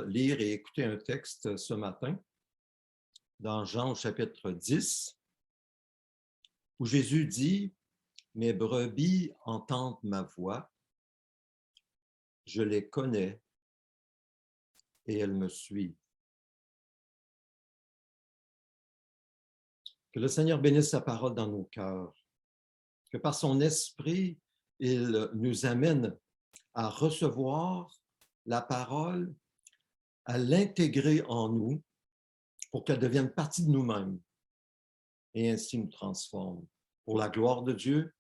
lire et écouter un texte ce matin dans Jean au chapitre 10, où Jésus dit « Mes brebis entendent ma voix, je les connais et elles me suivent. » Que le Seigneur bénisse sa parole dans nos cœurs, que par son esprit, il nous amène à recevoir la parole, à l'intégrer en nous pour qu'elle devienne partie de nous-mêmes et ainsi nous transforme pour la gloire de Dieu,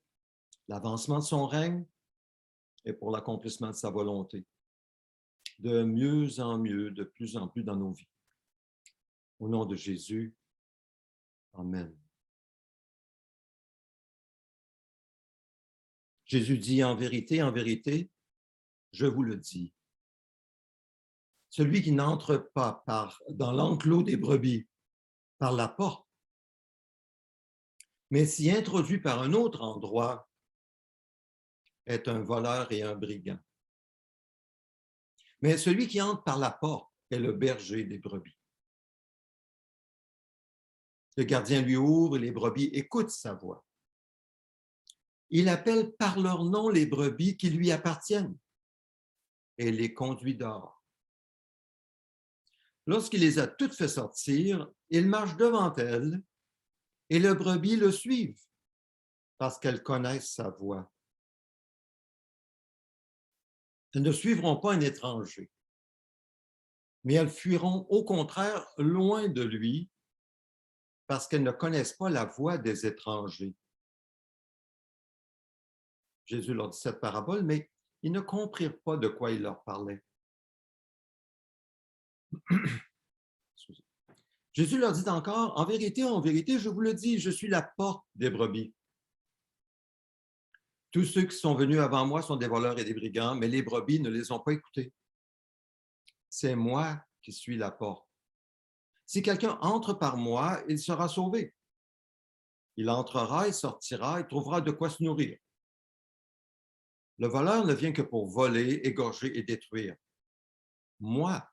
l'avancement de son règne et pour l'accomplissement de sa volonté, de mieux en mieux, de plus en plus dans nos vies. Au nom de Jésus, Amen. Jésus dit en vérité, je vous le dis, celui qui n'entre pas dans l'enclos des brebis, par la porte, mais s'y introduit par un autre endroit, est un voleur et un brigand. Mais celui qui entre par la porte est le berger des brebis. Le gardien lui ouvre et les brebis écoutent sa voix. Il appelle par leur nom les brebis qui lui appartiennent et les conduit dehors. Lorsqu'il les a toutes fait sortir, il marche devant elles et les brebis le suivent parce qu'elles connaissent sa voix. Elles ne suivront pas un étranger, mais elles fuiront au contraire loin de lui parce qu'elles ne connaissent pas la voix des étrangers. Jésus leur dit cette parabole, mais ils ne comprirent pas de quoi il leur parlait. Jésus leur dit encore, en vérité, je vous le dis, je suis la porte des brebis. Tous ceux qui sont venus avant moi sont des voleurs et des brigands, mais les brebis ne les ont pas écoutés. C'est moi qui suis la porte. Si quelqu'un entre par moi, il sera sauvé. Il entrera, il sortira, il trouvera de quoi se nourrir. Le voleur ne vient que pour voler, égorger et détruire. Moi,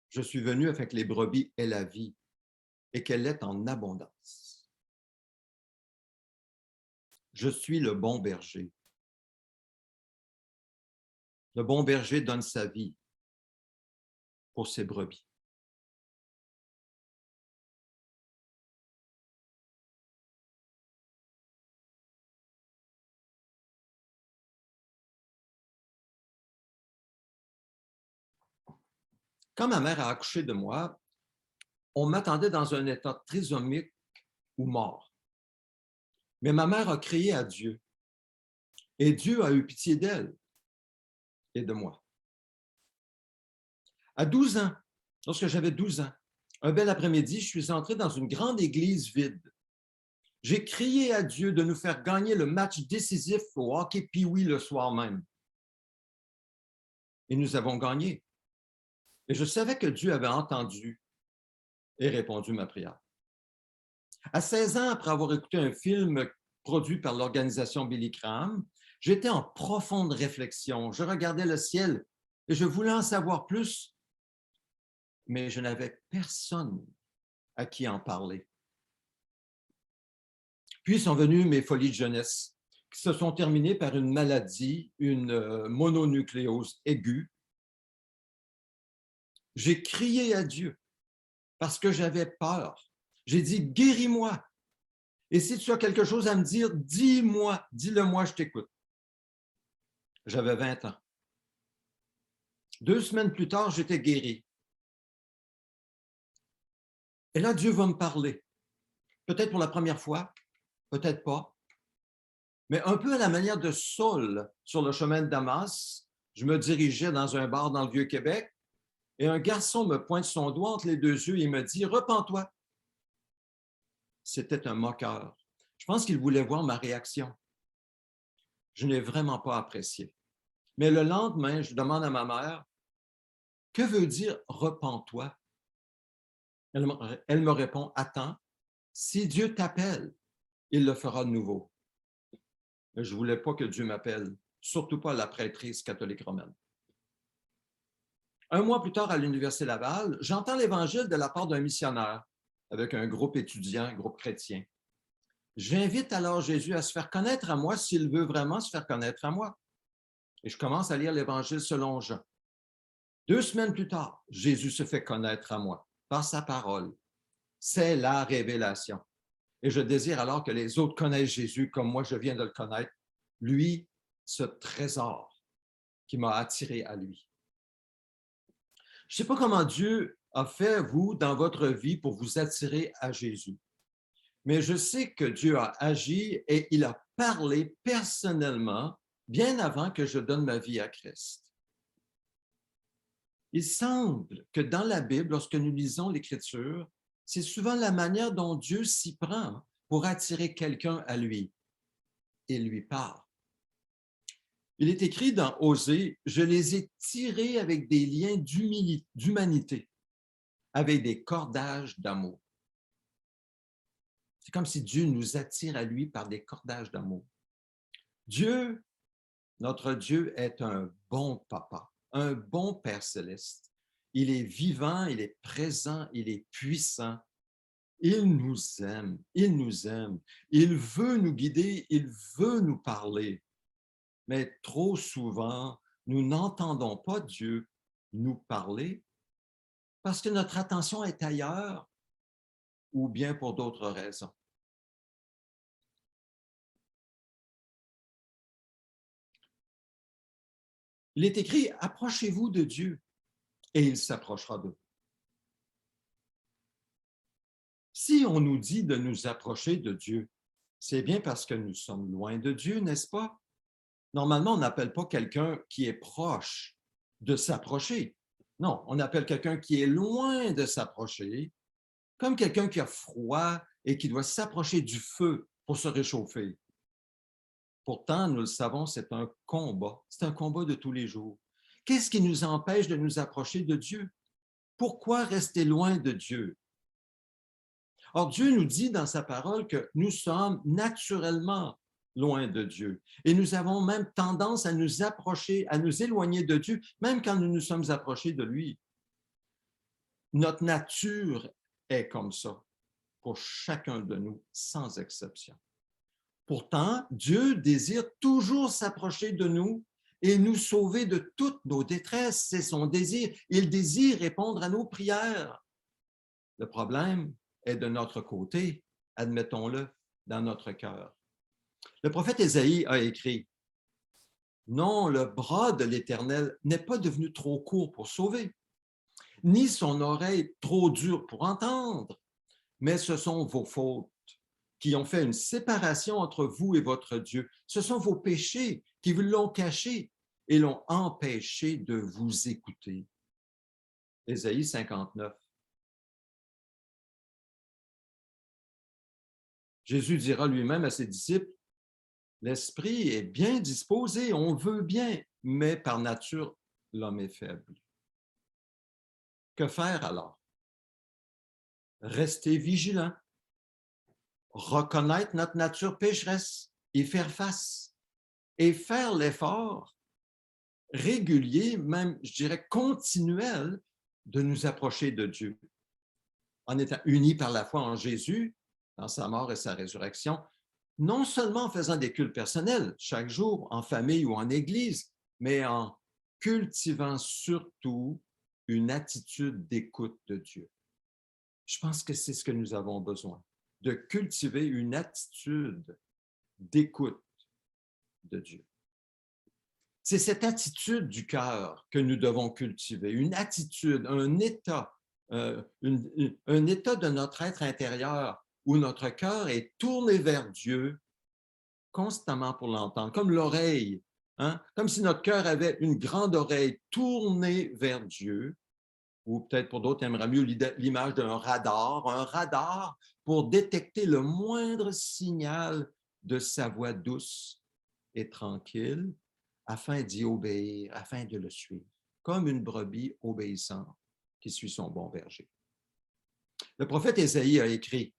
je suis venu afin que les brebis aient la vie et qu'elle est en abondance. Je suis le bon berger. Le bon berger donne sa vie pour ses brebis. Quand ma mère a accouché de moi, on m'attendait dans un état trisomique ou mort. Mais ma mère a crié à Dieu et Dieu a eu pitié d'elle et de moi. À 12 ans, lorsque j'avais 12 ans, un bel après-midi, je suis entré dans une grande église vide. J'ai crié à Dieu de nous faire gagner le match décisif au hockey Pee-wee le soir même. Et nous avons gagné. Et je savais que Dieu avait entendu et répondu ma prière. À 16 ans, après avoir écouté un film produit par l'organisation Billy Graham, j'étais en profonde réflexion. Je regardais le ciel et je voulais en savoir plus, mais je n'avais personne à qui en parler. Puis sont venues mes folies de jeunesse, qui se sont terminées par une maladie, une mononucléose aiguë. J'ai crié à Dieu parce que j'avais peur. J'ai dit, guéris-moi. Et si tu as quelque chose à me dire, dis-moi, dis-le-moi, je t'écoute. J'avais 20 ans. 2 semaines plus tard, j'étais guéri. Et là, Dieu va me parler. Peut-être pour la première fois, peut-être pas. Mais un peu à la manière de Saul sur le chemin de Damas, je me dirigeais dans un bar dans le Vieux-Québec et un garçon me pointe son doigt entre les 2 yeux et me dit « Repens-toi ». C'était un moqueur. Je pense qu'il voulait voir ma réaction. Je n'ai vraiment pas apprécié. Mais le lendemain, je demande à ma mère « Que veut dire « repens-toi » ? Elle me répond « Attends, si Dieu t'appelle, il le fera de nouveau. » Je ne voulais pas que Dieu m'appelle, surtout pas la prêtrise catholique romaine. Un mois plus tard, à l'Université Laval, j'entends l'Évangile de la part d'un missionnaire avec un groupe étudiant, un groupe chrétien. J'invite alors Jésus à se faire connaître à moi s'il veut vraiment se faire connaître à moi. Et je commence à lire l'Évangile selon Jean. 2 semaines plus tard, Jésus se fait connaître à moi par sa parole. C'est la révélation. Et je désire alors que les autres connaissent Jésus comme moi je viens de le connaître. Lui, ce trésor qui m'a attiré à lui. Je ne sais pas comment Dieu a fait, vous, dans votre vie pour vous attirer à Jésus. Mais je sais que Dieu a agi et il a parlé personnellement bien avant que je donne ma vie à Christ. Il semble que dans la Bible, lorsque nous lisons l'Écriture, c'est souvent la manière dont Dieu s'y prend pour attirer quelqu'un à lui. Il lui parle. Il est écrit dans Osée, « Je les ai tirés avec des liens d'humanité, avec des cordages d'amour. » C'est comme si Dieu nous attire à lui par des cordages d'amour. Dieu, notre Dieu, est un bon papa, un bon Père céleste. Il est vivant, il est présent, il est puissant. Il nous aime, il nous aime. Il veut nous guider, il veut nous parler. Mais trop souvent, nous n'entendons pas Dieu nous parler parce que notre attention est ailleurs ou bien pour d'autres raisons. Il est écrit, « Approchez-vous de Dieu et il s'approchera de vous. » Si on nous dit de nous approcher de Dieu, c'est bien parce que nous sommes loin de Dieu, n'est-ce pas? Normalement, on n'appelle pas quelqu'un qui est proche de s'approcher. Non, on appelle quelqu'un qui est loin de s'approcher, comme quelqu'un qui a froid et qui doit s'approcher du feu pour se réchauffer. Pourtant, nous le savons, c'est un combat de tous les jours. Qu'est-ce qui nous empêche de nous approcher de Dieu? Pourquoi rester loin de Dieu? Or, Dieu nous dit dans sa parole que nous sommes naturellement loin de Dieu. Et nous avons même tendance à nous approcher, à nous éloigner de Dieu, même quand nous nous sommes approchés de lui. Notre nature est comme ça pour chacun de nous, sans exception. Pourtant, Dieu désire toujours s'approcher de nous et nous sauver de toutes nos détresses. C'est son désir. Il désire répondre à nos prières. Le problème est de notre côté, admettons-le, dans notre cœur. Le prophète Ésaïe a écrit, « Non, le bras de l'Éternel n'est pas devenu trop court pour sauver, ni son oreille trop dure pour entendre, mais ce sont vos fautes qui ont fait une séparation entre vous et votre Dieu. Ce sont vos péchés qui vous l'ont caché et l'ont empêché de vous écouter. » Ésaïe 59. Jésus dira lui-même à ses disciples, « L'esprit est bien disposé, on veut bien, mais par nature, l'homme est faible. » Que faire alors? Rester vigilant, reconnaître notre nature pécheresse, y faire face et faire l'effort régulier, même, je dirais, continuel, de nous approcher de Dieu. En étant unis par la foi en Jésus, dans sa mort et sa résurrection, non seulement en faisant des cultes personnels chaque jour, en famille ou en église, mais en cultivant surtout une attitude d'écoute de Dieu. Je pense que c'est ce que nous avons besoin, de cultiver une attitude d'écoute de Dieu. C'est cette attitude du cœur que nous devons cultiver, une attitude, un état de notre être intérieur où notre cœur est tourné vers Dieu constamment pour l'entendre, comme l'oreille, hein? Comme si notre cœur avait une grande oreille tournée vers Dieu, ou peut-être pour d'autres, aimeraient mieux l'image d'un radar, un radar pour détecter le moindre signal de sa voix douce et tranquille, afin d'y obéir, afin de le suivre, comme une brebis obéissante qui suit son bon berger. Le prophète Ésaïe a écrit,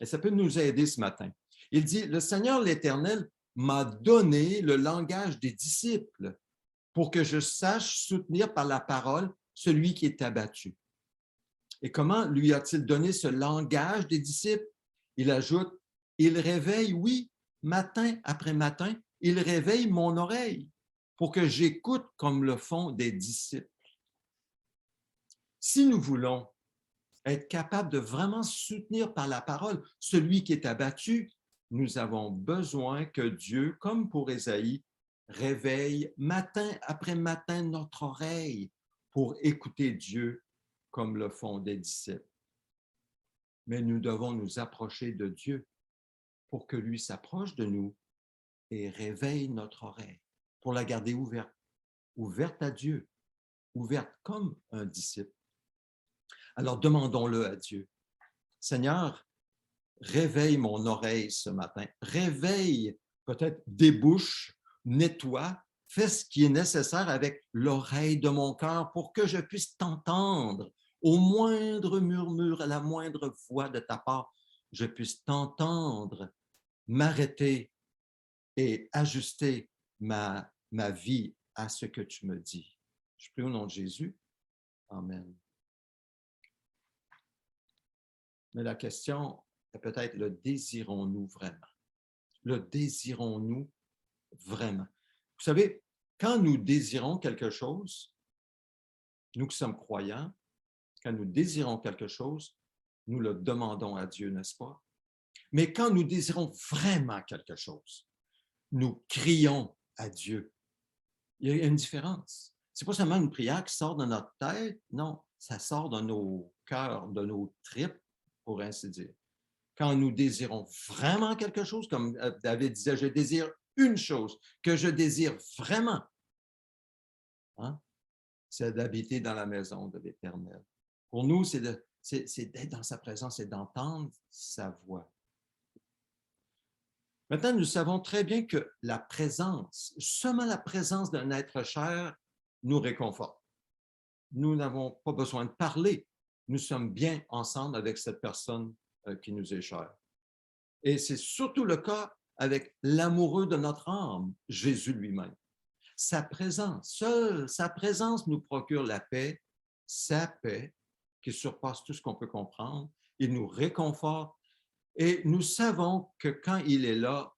et ça peut nous aider ce matin. Il dit, « Le Seigneur l'Éternel m'a donné le langage des disciples pour que je sache soutenir par la parole celui qui est abattu. Et comment lui a-t-il donné ce langage des disciples? Il ajoute, il réveille, oui, matin après matin, il réveille mon oreille pour que j'écoute comme le font des disciples. Si nous voulons être capables de vraiment soutenir par la parole celui qui est abattu, nous avons besoin que Dieu, comme pour Ésaïe, réveille matin après matin notre oreille pour écouter Dieu comme le font des disciples. Mais nous devons nous approcher de Dieu pour que lui s'approche de nous et réveille notre oreille, pour la garder ouverte, ouverte à Dieu, ouverte comme un disciple. Alors demandons-le à Dieu. Seigneur, réveille mon oreille ce matin. Réveille, peut-être débouche, nettoie, fais ce qui est nécessaire avec l'oreille de mon cœur pour que je puisse t'entendre au moindre murmure, à la moindre voix de ta part, je puisse t'entendre, m'arrêter et ajuster ma vie à ce que tu me dis. Je prie au nom de Jésus. Amen. Mais la question est peut-être, le désirons-nous vraiment? Le désirons-nous vraiment? Vous savez, quand nous désirons quelque chose, nous qui sommes croyants, quand nous désirons quelque chose, nous le demandons à Dieu, n'est-ce pas? Mais quand nous désirons vraiment quelque chose, nous crions à Dieu. Il y a une différence. Ce n'est pas seulement une prière qui sort de notre tête, non, ça sort de nos cœurs, de nos tripes, pour ainsi dire. Quand nous désirons vraiment quelque chose, comme David disait, je désire une chose que je désire vraiment, hein, c'est d'habiter dans la maison de l'Éternel. Pour nous, c'est d'être dans sa présence et d'entendre sa voix. Maintenant, nous savons très bien que la présence, seulement la présence d'un être cher nous réconforte. Nous n'avons pas besoin de parler. Nous sommes bien ensemble avec cette personne qui nous est chère. Et c'est surtout le cas avec l'amoureux de notre âme, Jésus lui-même. Sa présence, seule sa présence nous procure la paix, sa paix qui surpasse tout ce qu'on peut comprendre. Il nous réconforte et nous savons que quand il est là,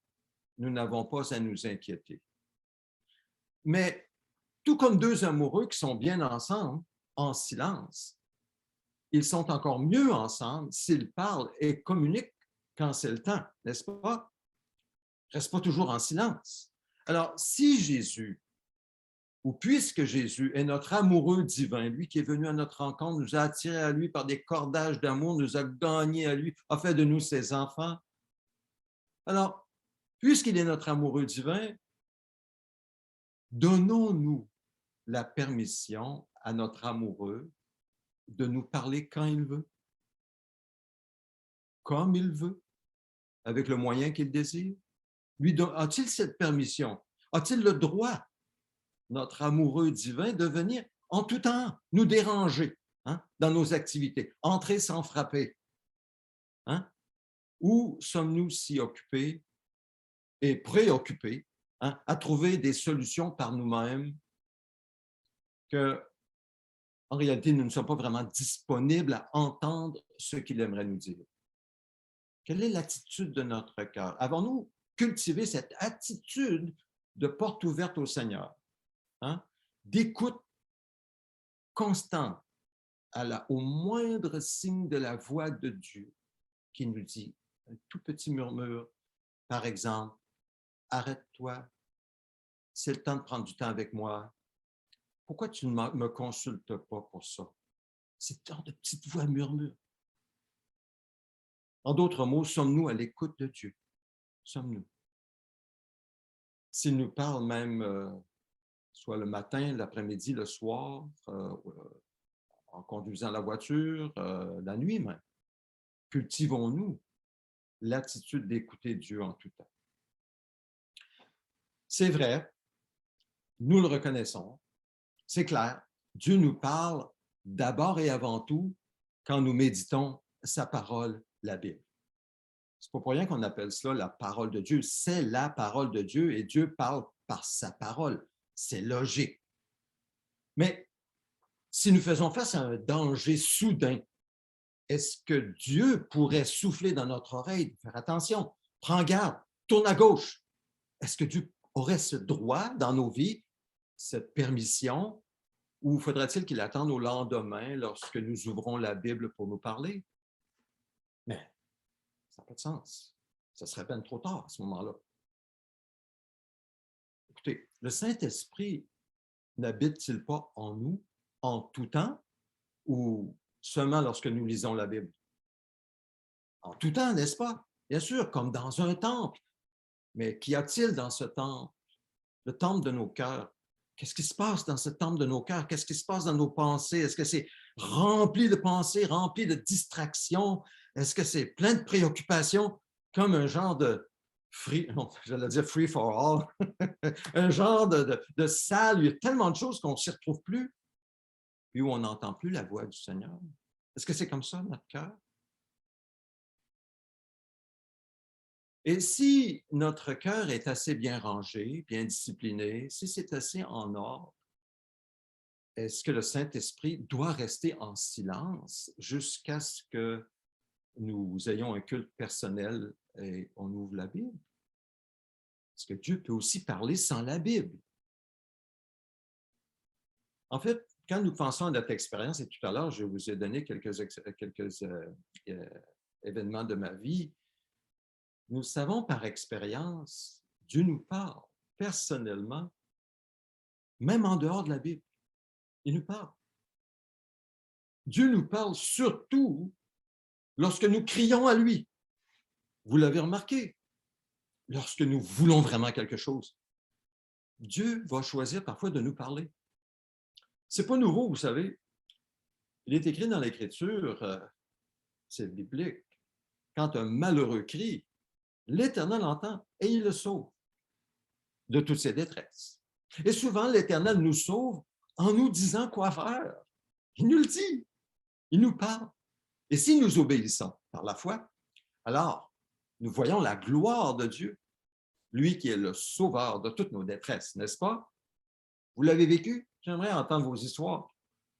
nous n'avons pas à nous inquiéter. Mais tout comme deux amoureux qui sont bien ensemble, en silence, ils sont encore mieux ensemble s'ils parlent et communiquent quand c'est le temps, n'est-ce pas? Ils ne restent pas toujours en silence. Alors, si Jésus, ou puisque Jésus est notre amoureux divin, lui qui est venu à notre rencontre, nous a attirés à lui par des cordages d'amour, nous a gagnés à lui, a fait de nous ses enfants. Alors, puisqu'il est notre amoureux divin, donnons-nous la permission à notre amoureux de nous parler quand il veut, comme il veut, avec le moyen qu'il désire. Lui a-t-il cette permission? A-t-il le droit, notre amoureux divin, de venir en tout temps nous déranger dans nos activités, entrer sans frapper? Ou sommes-nous si occupés et préoccupés à trouver des solutions par nous-mêmes que, en réalité, nous ne sommes pas vraiment disponibles à entendre ce qu'il aimerait nous dire? Quelle est l'attitude de notre cœur? Avons-nous cultivé cette attitude de porte ouverte au Seigneur, d'écoute constante au moindre signe de la voix de Dieu qui nous dit un tout petit murmure, par exemple, arrête-toi, c'est le temps de prendre du temps avec moi. Pourquoi tu ne me consultes pas pour ça? C'est genre de petite voix murmure. En d'autres mots, sommes-nous à l'écoute de Dieu? Sommes-nous? S'il nous parle même, soit le matin, l'après-midi, le soir, en conduisant la voiture, la nuit même, cultivons-nous l'attitude d'écouter Dieu en tout temps. C'est vrai, nous le reconnaissons, c'est clair, Dieu nous parle d'abord et avant tout quand nous méditons sa parole, la Bible. C'est pas pour rien qu'on appelle cela la parole de Dieu. C'est la parole de Dieu et Dieu parle par sa parole. C'est logique. Mais si nous faisons face à un danger soudain, est-ce que Dieu pourrait souffler dans notre oreille, faire attention, prends garde, tourne à gauche? Est-ce que Dieu aurait ce droit dans nos vies, cette permission, ou faudrait-il qu'il attende au lendemain lorsque nous ouvrons la Bible pour nous parler? Mais ça n'a pas de sens. Ça serait peine trop tard à ce moment-là. Écoutez, le Saint-Esprit n'habite-t-il pas en nous en tout temps ou seulement lorsque nous lisons la Bible? En tout temps, n'est-ce pas? Bien sûr, comme dans un temple. Mais qu'y a-t-il dans ce temple? Le temple de nos cœurs. Qu'est-ce qui se passe dans ce temple de nos cœurs? Qu'est-ce qui se passe dans nos pensées? Est-ce que c'est rempli de pensées, rempli de distractions? Est-ce que c'est plein de préoccupations, comme un genre de free, j'allais dire free for all, un genre de salle où il y a tellement de choses qu'on ne s'y retrouve plus, puis où on n'entend plus la voix du Seigneur? Est-ce que c'est comme ça, notre cœur? Et si notre cœur est assez bien rangé, bien discipliné, si c'est assez en ordre, est-ce que le Saint-Esprit doit rester en silence jusqu'à ce que nous ayons un culte personnel et on ouvre la Bible? Est-ce que Dieu peut aussi parler sans la Bible? En fait, quand nous pensons à notre expérience, et tout à l'heure, je vous ai donné quelques événements de ma vie, nous savons par expérience, Dieu nous parle personnellement, même en dehors de la Bible. Il nous parle. Dieu nous parle surtout lorsque nous crions à lui. Vous l'avez remarqué, lorsque nous voulons vraiment quelque chose, Dieu va choisir parfois de nous parler. Ce n'est pas nouveau, vous savez. Il est écrit dans l'Écriture, c'est biblique, quand un malheureux crie, l'Éternel entend et il le sauve de toutes ses détresses. Et souvent, l'Éternel nous sauve en nous disant quoi faire. Il nous le dit, il nous parle. Et si nous obéissons par la foi, alors nous voyons la gloire de Dieu, lui qui est le sauveur de toutes nos détresses, n'est-ce pas? Vous l'avez vécu? J'aimerais entendre vos histoires.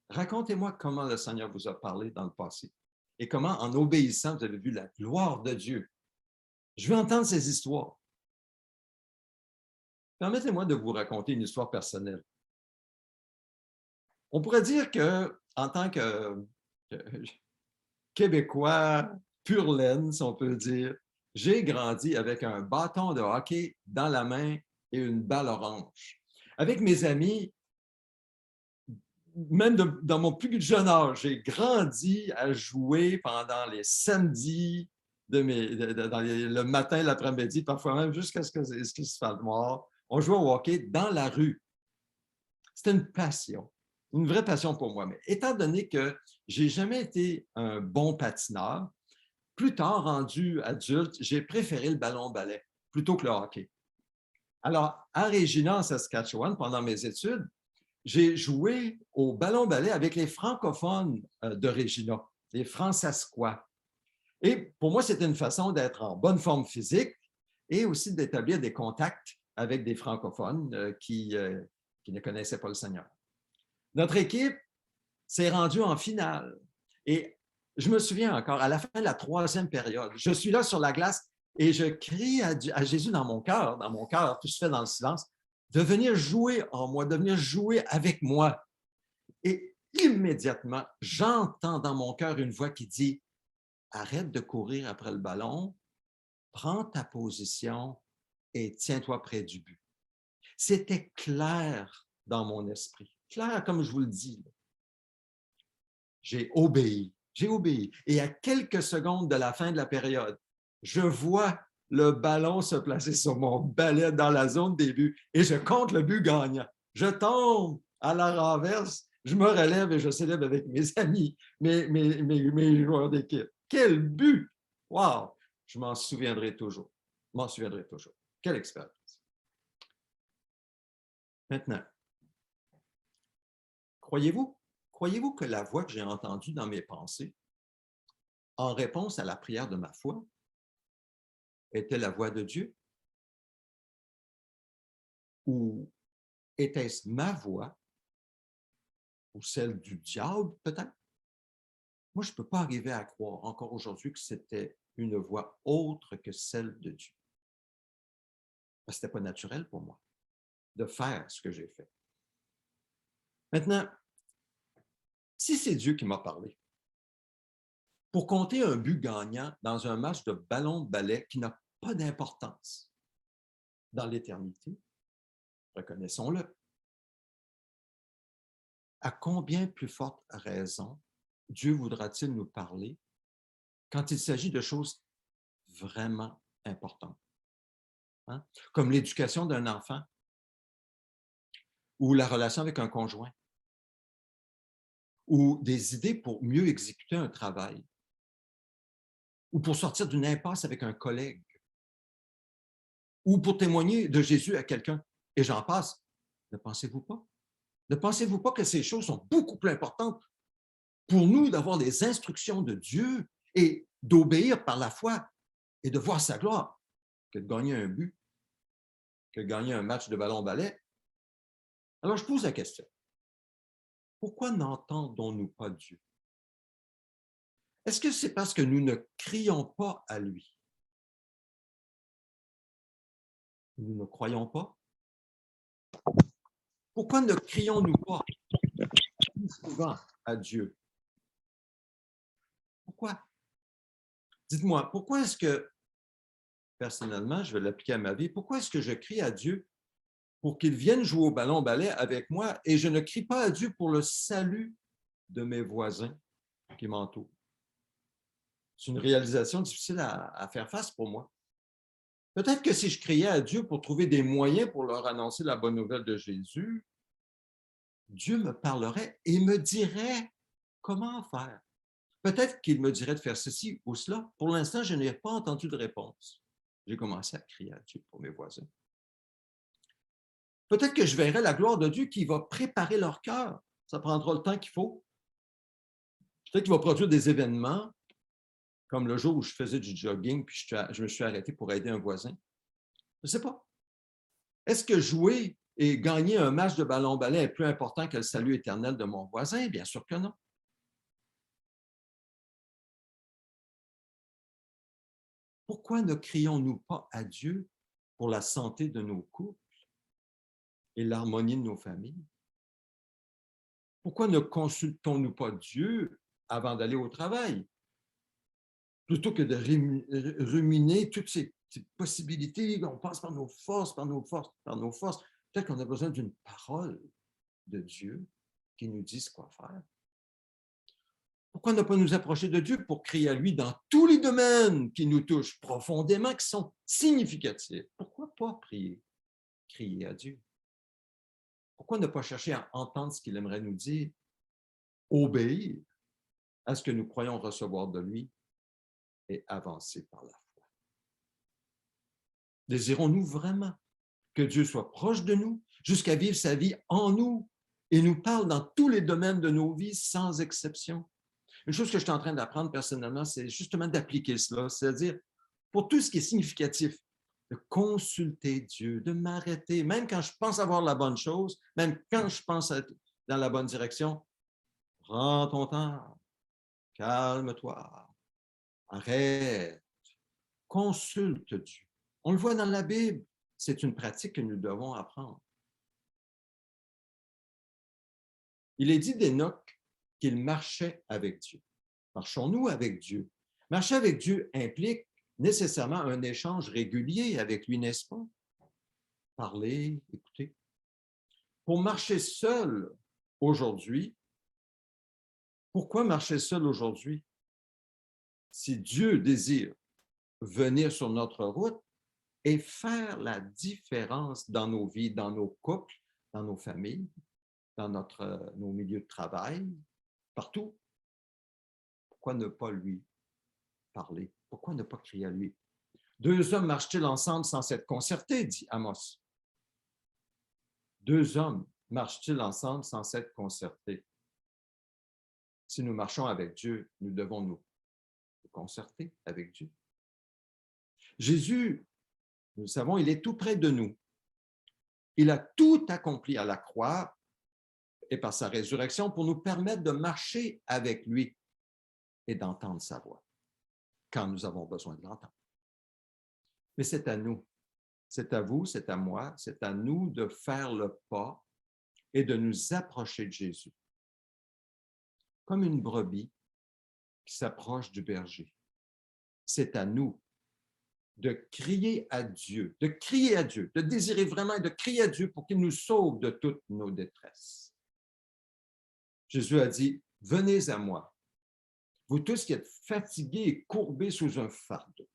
Racontez-moi comment le Seigneur vous a parlé dans le passé et comment, en obéissant, vous avez vu la gloire de Dieu. Je veux entendre ces histoires. Permettez-moi de vous raconter une histoire personnelle. On pourrait dire que, en tant que Québécois pur laine, si on peut dire, j'ai grandi avec un bâton de hockey dans la main et une balle orange. Avec mes amis, même dans mon plus jeune âge, j'ai grandi à jouer pendant les samedis, le matin, l'après-midi, parfois même jusqu'à ce qu'il se fasse noir. On jouait au hockey dans la rue. C'était une passion, une vraie passion pour moi. Mais étant donné que je n'ai jamais été un bon patineur, plus tard, rendu adulte, j'ai préféré le ballon-ballet plutôt que le hockey. Alors, à Regina, en Saskatchewan, pendant mes études, j'ai joué au ballon-ballet avec les francophones de Regina, les Francescois. Et pour moi, c'était une façon d'être en bonne forme physique et aussi d'établir des contacts avec des francophones qui ne connaissaient pas le Seigneur. Notre équipe s'est rendue en finale. Et je me souviens encore, à la fin de la troisième période, je suis là sur la glace et je crie à Jésus dans mon cœur, tout se fait dans le silence, de venir jouer en moi, de venir jouer avec moi. Et immédiatement, j'entends dans mon cœur une voix qui dit, arrête de courir après le ballon, prends ta position et tiens-toi près du but. C'était clair dans mon esprit, clair comme je vous le dis. J'ai obéi, j'ai obéi. Et à quelques secondes de la fin de la période, je vois le ballon se placer sur mon balai dans la zone des buts et je compte le but gagnant. Je tombe à la renverse, je me relève et je célèbre avec mes amis, mes joueurs d'équipe. Quel but! Wow! Je m'en souviendrai toujours. Je m'en souviendrai toujours. Quelle expérience! Maintenant, croyez-vous que la voix que j'ai entendue dans mes pensées, en réponse à la prière de ma foi, était la voix de Dieu? Ou était-ce ma voix ou celle du diable, peut-être. Moi, je ne peux pas arriver à croire encore aujourd'hui que c'était une voix autre que celle de Dieu. Parce que ce n'était pas naturel pour moi de faire ce que j'ai fait. Maintenant, si c'est Dieu qui m'a parlé, pour compter un but gagnant dans un match de ballon-ballet qui n'a pas d'importance dans l'éternité, reconnaissons-le, à combien plus forte raison Dieu voudra-t-il nous parler quand il s'agit de choses vraiment importantes, hein? Comme l'éducation d'un enfant ou la relation avec un conjoint ou des idées pour mieux exécuter un travail ou pour sortir d'une impasse avec un collègue ou pour témoigner de Jésus à quelqu'un, et j'en passe. Ne pensez-vous pas? Ne pensez-vous pas que ces choses sont beaucoup plus importantes pour nous d'avoir les instructions de Dieu et d'obéir par la foi et de voir sa gloire que de gagner un but, que de gagner un match de ballon-ballet? Alors, je pose la question. Pourquoi n'entendons-nous pas Dieu? Est-ce que c'est parce que nous ne crions pas à lui? Nous ne croyons pas? Pourquoi ne crions-nous pas plus souvent à Dieu? Pourquoi? Dites-moi, pourquoi est-ce que, personnellement, je vais l'appliquer à ma vie, pourquoi est-ce que je crie à Dieu pour qu'il vienne jouer au ballon-ballet avec moi et je ne crie pas à Dieu pour le salut de mes voisins qui m'entourent? C'est une réalisation difficile à faire face pour moi. Peut-être que si je criais à Dieu pour trouver des moyens pour leur annoncer la bonne nouvelle de Jésus, Dieu me parlerait et me dirait comment faire. Peut-être qu'il me dirait de faire ceci ou cela. Pour l'instant, je n'ai pas entendu de réponse. J'ai commencé à crier à Dieu pour mes voisins. Peut-être que je verrai la gloire de Dieu qui va préparer leur cœur. Ça prendra le temps qu'il faut. Peut-être qu'il va produire des événements, comme le jour où je faisais du jogging, puis je me suis arrêté pour aider un voisin. Je ne sais pas. Est-ce que jouer et gagner un match de ballon-ballet est plus important que le salut éternel de mon voisin? Bien sûr que non. Pourquoi ne crions-nous pas à Dieu pour la santé de nos couples et l'harmonie de nos familles? Pourquoi ne consultons-nous pas Dieu avant d'aller au travail? Plutôt que de ruminer toutes ces possibilités, on passe par nos forces, par nos forces, par nos forces. Peut-être qu'on a besoin d'une parole de Dieu qui nous dise quoi faire. Pourquoi ne pas nous approcher de Dieu pour crier à lui dans tous les domaines qui nous touchent profondément, qui sont significatifs? Pourquoi pas crier à Dieu? Pourquoi ne pas chercher à entendre ce qu'il aimerait nous dire, obéir à ce que nous croyons recevoir de lui et avancer par la foi? Désirons-nous vraiment que Dieu soit proche de nous jusqu'à vivre sa vie en nous et nous parle dans tous les domaines de nos vies sans exception? Une chose que je suis en train d'apprendre personnellement, c'est justement d'appliquer cela, c'est-à-dire pour tout ce qui est significatif, de consulter Dieu, de m'arrêter, même quand je pense avoir la bonne chose, même quand je pense être dans la bonne direction, prends ton temps, calme-toi, arrête, consulte Dieu. On le voit dans la Bible, c'est une pratique que nous devons apprendre. Il est dit d'Hénoch qu'il marchait avec Dieu. Marchons-nous avec Dieu? Marcher avec Dieu implique nécessairement un échange régulier avec lui, n'est-ce pas? Parler, écouter. Pour marcher seul aujourd'hui, pourquoi marcher seul aujourd'hui? Si Dieu désire venir sur notre route et faire la différence dans nos vies, dans nos couples, dans nos familles, dans nos milieux de travail, partout, pourquoi ne pas lui parler? Pourquoi ne pas crier à lui? Deux hommes marchent-ils ensemble sans s'être concertés, dit Amos. Deux hommes marchent-ils ensemble sans s'être concertés? Si nous marchons avec Dieu, nous devons nous concerter avec Dieu. Jésus, nous le savons, il est tout près de nous. Il a tout accompli à la croix et par sa résurrection pour nous permettre de marcher avec lui et d'entendre sa voix quand nous avons besoin de l'entendre. Mais c'est à nous, c'est à vous, c'est à moi, c'est à nous de faire le pas et de nous approcher de Jésus, comme une brebis qui s'approche du berger. C'est à nous de crier à Dieu, de désirer vraiment et de crier à Dieu pour qu'il nous sauve de toutes nos détresses. Jésus a dit, « Venez à moi, vous tous qui êtes fatigués et courbés sous un fardeau.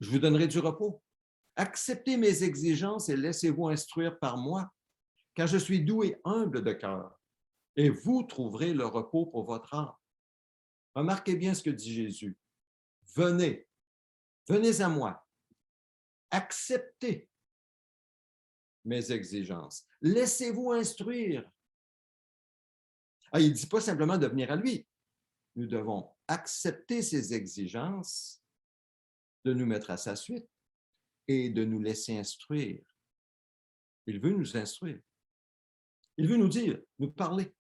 Je vous donnerai du repos. Acceptez mes exigences et laissez-vous instruire par moi, car je suis doux et humble de cœur, et vous trouverez le repos pour votre âme. » Remarquez bien ce que dit Jésus. Venez, venez à moi. Acceptez mes exigences. Laissez-vous instruire. Ah, il ne dit pas simplement de venir à lui. Nous devons accepter ses exigences, de nous mettre à sa suite et de nous laisser instruire. Il veut nous instruire. Il veut nous dire, nous parler.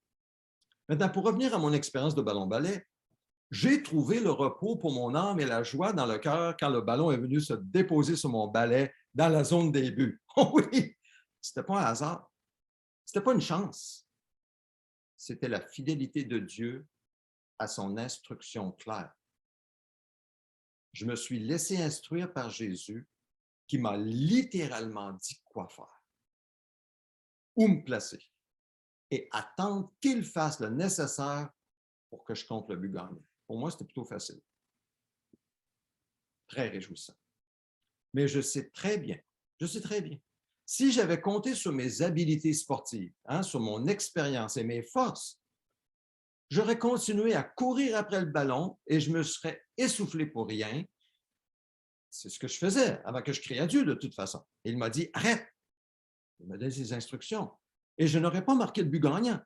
Maintenant, pour revenir à mon expérience de ballon-ballet, j'ai trouvé le repos pour mon âme et la joie dans le cœur quand le ballon est venu se déposer sur mon balai dans la zone des buts. Oh oui, ce n'était pas un hasard. Ce n'était pas une chance. C'était la fidélité de Dieu à son instruction claire. Je me suis laissé instruire par Jésus qui m'a littéralement dit quoi faire, où me placer et attendre qu'il fasse le nécessaire pour que je compte le but gagnant. Pour moi, c'était plutôt facile. Très réjouissant. Mais je sais très bien, si j'avais compté sur mes habilités sportives, sur mon expérience et mes forces, j'aurais continué à courir après le ballon et je me serais essoufflé pour rien. C'est ce que je faisais avant que je crie à Dieu de toute façon. Et il m'a dit, arrête. Il m'a donné ses instructions. Et je n'aurais pas marqué le but gagnant.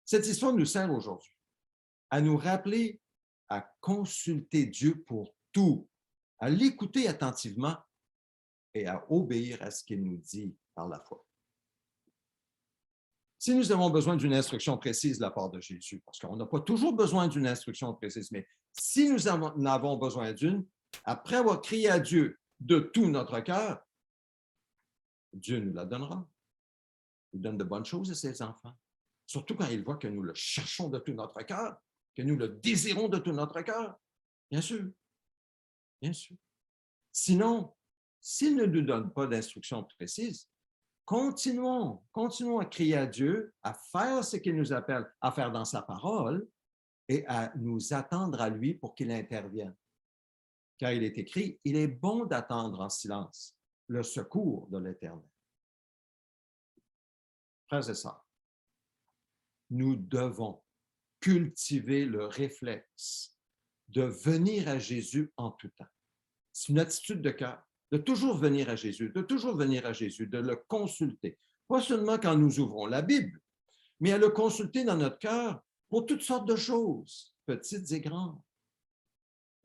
Cette histoire nous sert aujourd'hui à nous rappeler à consulter Dieu pour tout, à l'écouter attentivement et à obéir à ce qu'il nous dit par la foi. Si nous avons besoin d'une instruction précise de la part de Jésus, parce qu'on n'a pas toujours besoin d'une instruction précise, mais si nous en avons besoin d'une, après avoir crié à Dieu de tout notre cœur, Dieu nous la donnera. Il donne de bonnes choses à ses enfants, surtout quand il voit que nous le cherchons de tout notre cœur, que nous le désirons de tout notre cœur. Bien sûr, bien sûr. Sinon, s'il ne nous donne pas d'instructions précises, continuons à crier à Dieu, à faire ce qu'il nous appelle à faire dans sa parole et à nous attendre à lui pour qu'il intervienne. Car il est écrit, il est bon d'attendre en silence le secours de l'Éternel. Frères et sœurs, nous devons cultiver le réflexe de venir à Jésus en tout temps. C'est une attitude de cœur, de toujours venir à Jésus, de le consulter. Pas seulement quand nous ouvrons la Bible, mais à le consulter dans notre cœur pour toutes sortes de choses, petites et grandes.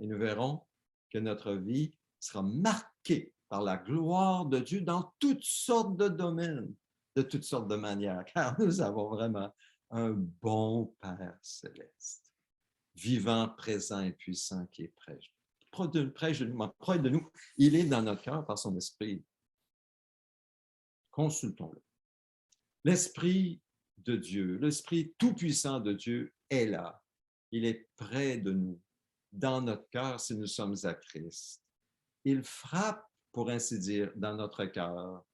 Et nous verrons que notre vie sera marquée par la gloire de Dieu dans toutes sortes de domaines, de toutes sortes de manières, car nous avons vraiment un bon Père céleste, vivant, présent et puissant, qui est près de nous. Il est dans notre cœur par son esprit. Consultons-le. L'Esprit de Dieu, l'Esprit tout-puissant de Dieu est là. Il est près de nous, dans notre cœur si nous sommes à Christ. Il frappe, pour ainsi dire, dans notre cœur.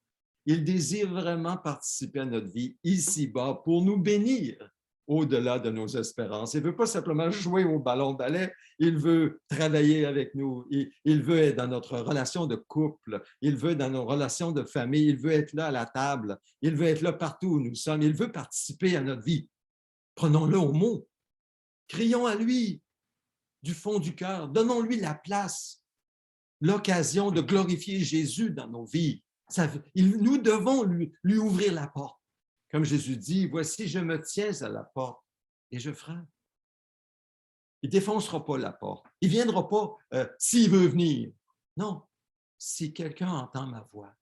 Il désire vraiment participer à notre vie ici-bas pour nous bénir au-delà de nos espérances. Il ne veut pas simplement jouer au ballon ballet, il veut travailler avec nous, il veut être dans notre relation de couple, il veut dans nos relations de famille, il veut être là à la table, il veut être là partout où nous sommes, il veut participer à notre vie. Prenons-le au mot, crions à lui du fond du cœur, donnons-lui la place, l'occasion de glorifier Jésus dans nos vies. Nous devons lui ouvrir la porte. Comme Jésus dit, voici, je me tiens à la porte et je frappe. Il ne défoncera pas la porte. Il ne viendra pas s'il veut venir. Non, si quelqu'un entend ma voix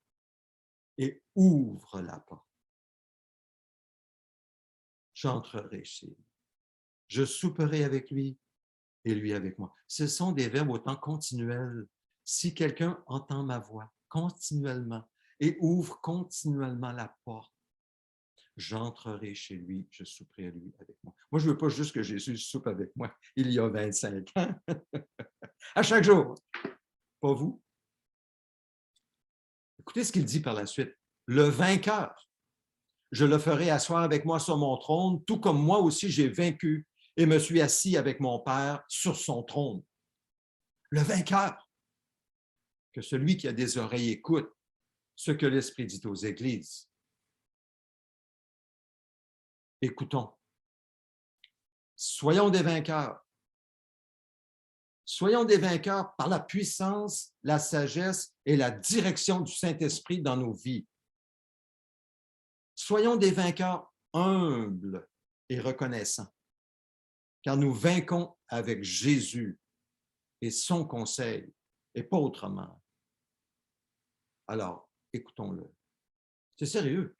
et ouvre la porte. j'entrerai chez lui. Je souperai avec lui et lui avec moi. Ce sont des verbes au temps continuel. Si quelqu'un entend ma voix continuellement et ouvre continuellement la porte, j'entrerai chez lui, je souperai lui avec moi. Moi, je ne veux pas juste que Jésus soupe avec moi il y a 25 ans, à chaque jour. Pas vous? Écoutez ce qu'il dit par la suite. Le vainqueur, je le ferai asseoir avec moi sur mon trône, tout comme moi aussi j'ai vaincu et me suis assis avec mon Père sur son trône. Le vainqueur, que celui qui a des oreilles écoute ce que l'Esprit dit aux églises. Écoutons. Soyons des vainqueurs. Soyons des vainqueurs par la puissance, la sagesse et la direction du Saint-Esprit dans nos vies. Soyons des vainqueurs humbles et reconnaissants, car nous vainquons avec Jésus et son conseil, et pas autrement. Alors, écoutons-le. C'est sérieux.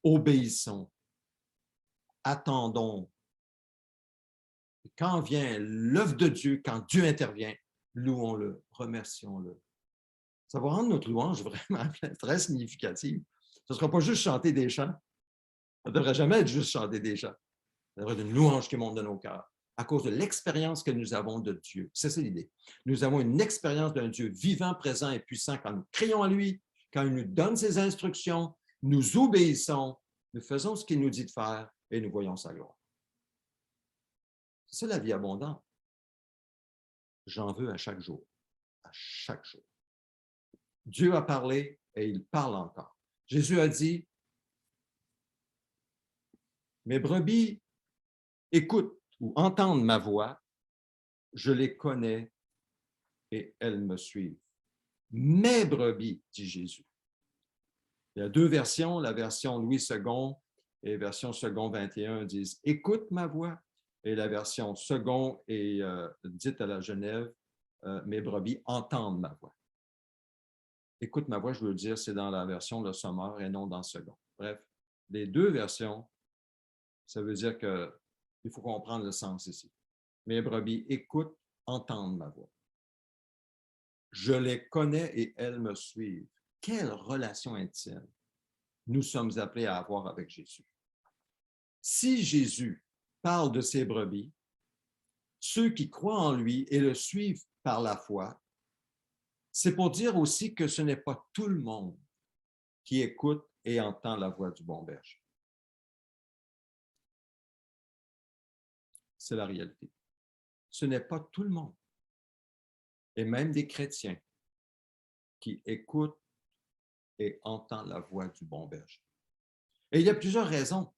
Obéissons. Attendons. Et quand vient l'œuvre de Dieu, quand Dieu intervient, louons-le, remercions-le. Ça va rendre notre louange vraiment très significative. Ce ne sera pas juste chanter des chants. Ça ne devrait jamais être juste chanter des chants. Ça devrait être une louange qui monte de nos cœurs à cause de l'expérience que nous avons de Dieu. C'est ça l'idée. Nous avons une expérience d'un Dieu vivant, présent et puissant quand nous crions à lui, quand il nous donne ses instructions, nous obéissons, nous faisons ce qu'il nous dit de faire et nous voyons sa gloire. C'est ça la vie abondante. J'en veux à chaque jour. À chaque jour. Dieu a parlé et il parle encore. Jésus a dit, mes brebis écoutent ou entendent ma voix, je les connais et elles me suivent. Mes brebis, dit Jésus. Il y a deux versions, la version Louis II et la version Second 21 disent « Écoute ma voix » et la version Second est dite à la Genève « Mes brebis entendent ma voix ». Écoute ma voix, je veux dire, c'est dans la version Le Sommeur et non dans Second. Bref, les deux versions, ça veut dire qu'il faut comprendre le sens ici. Mes brebis écoutent, entendent ma voix. Je les connais et elles me suivent. Quelle relation intime nous sommes appelés à avoir avec Jésus. Si Jésus parle de ses brebis, ceux qui croient en lui et le suivent par la foi, c'est pour dire aussi que ce n'est pas tout le monde qui écoute et entend la voix du bon berger. C'est la réalité. Ce n'est pas tout le monde, et même des chrétiens, qui écoutent et entendent la voix du bon berger. Et il y a plusieurs raisons.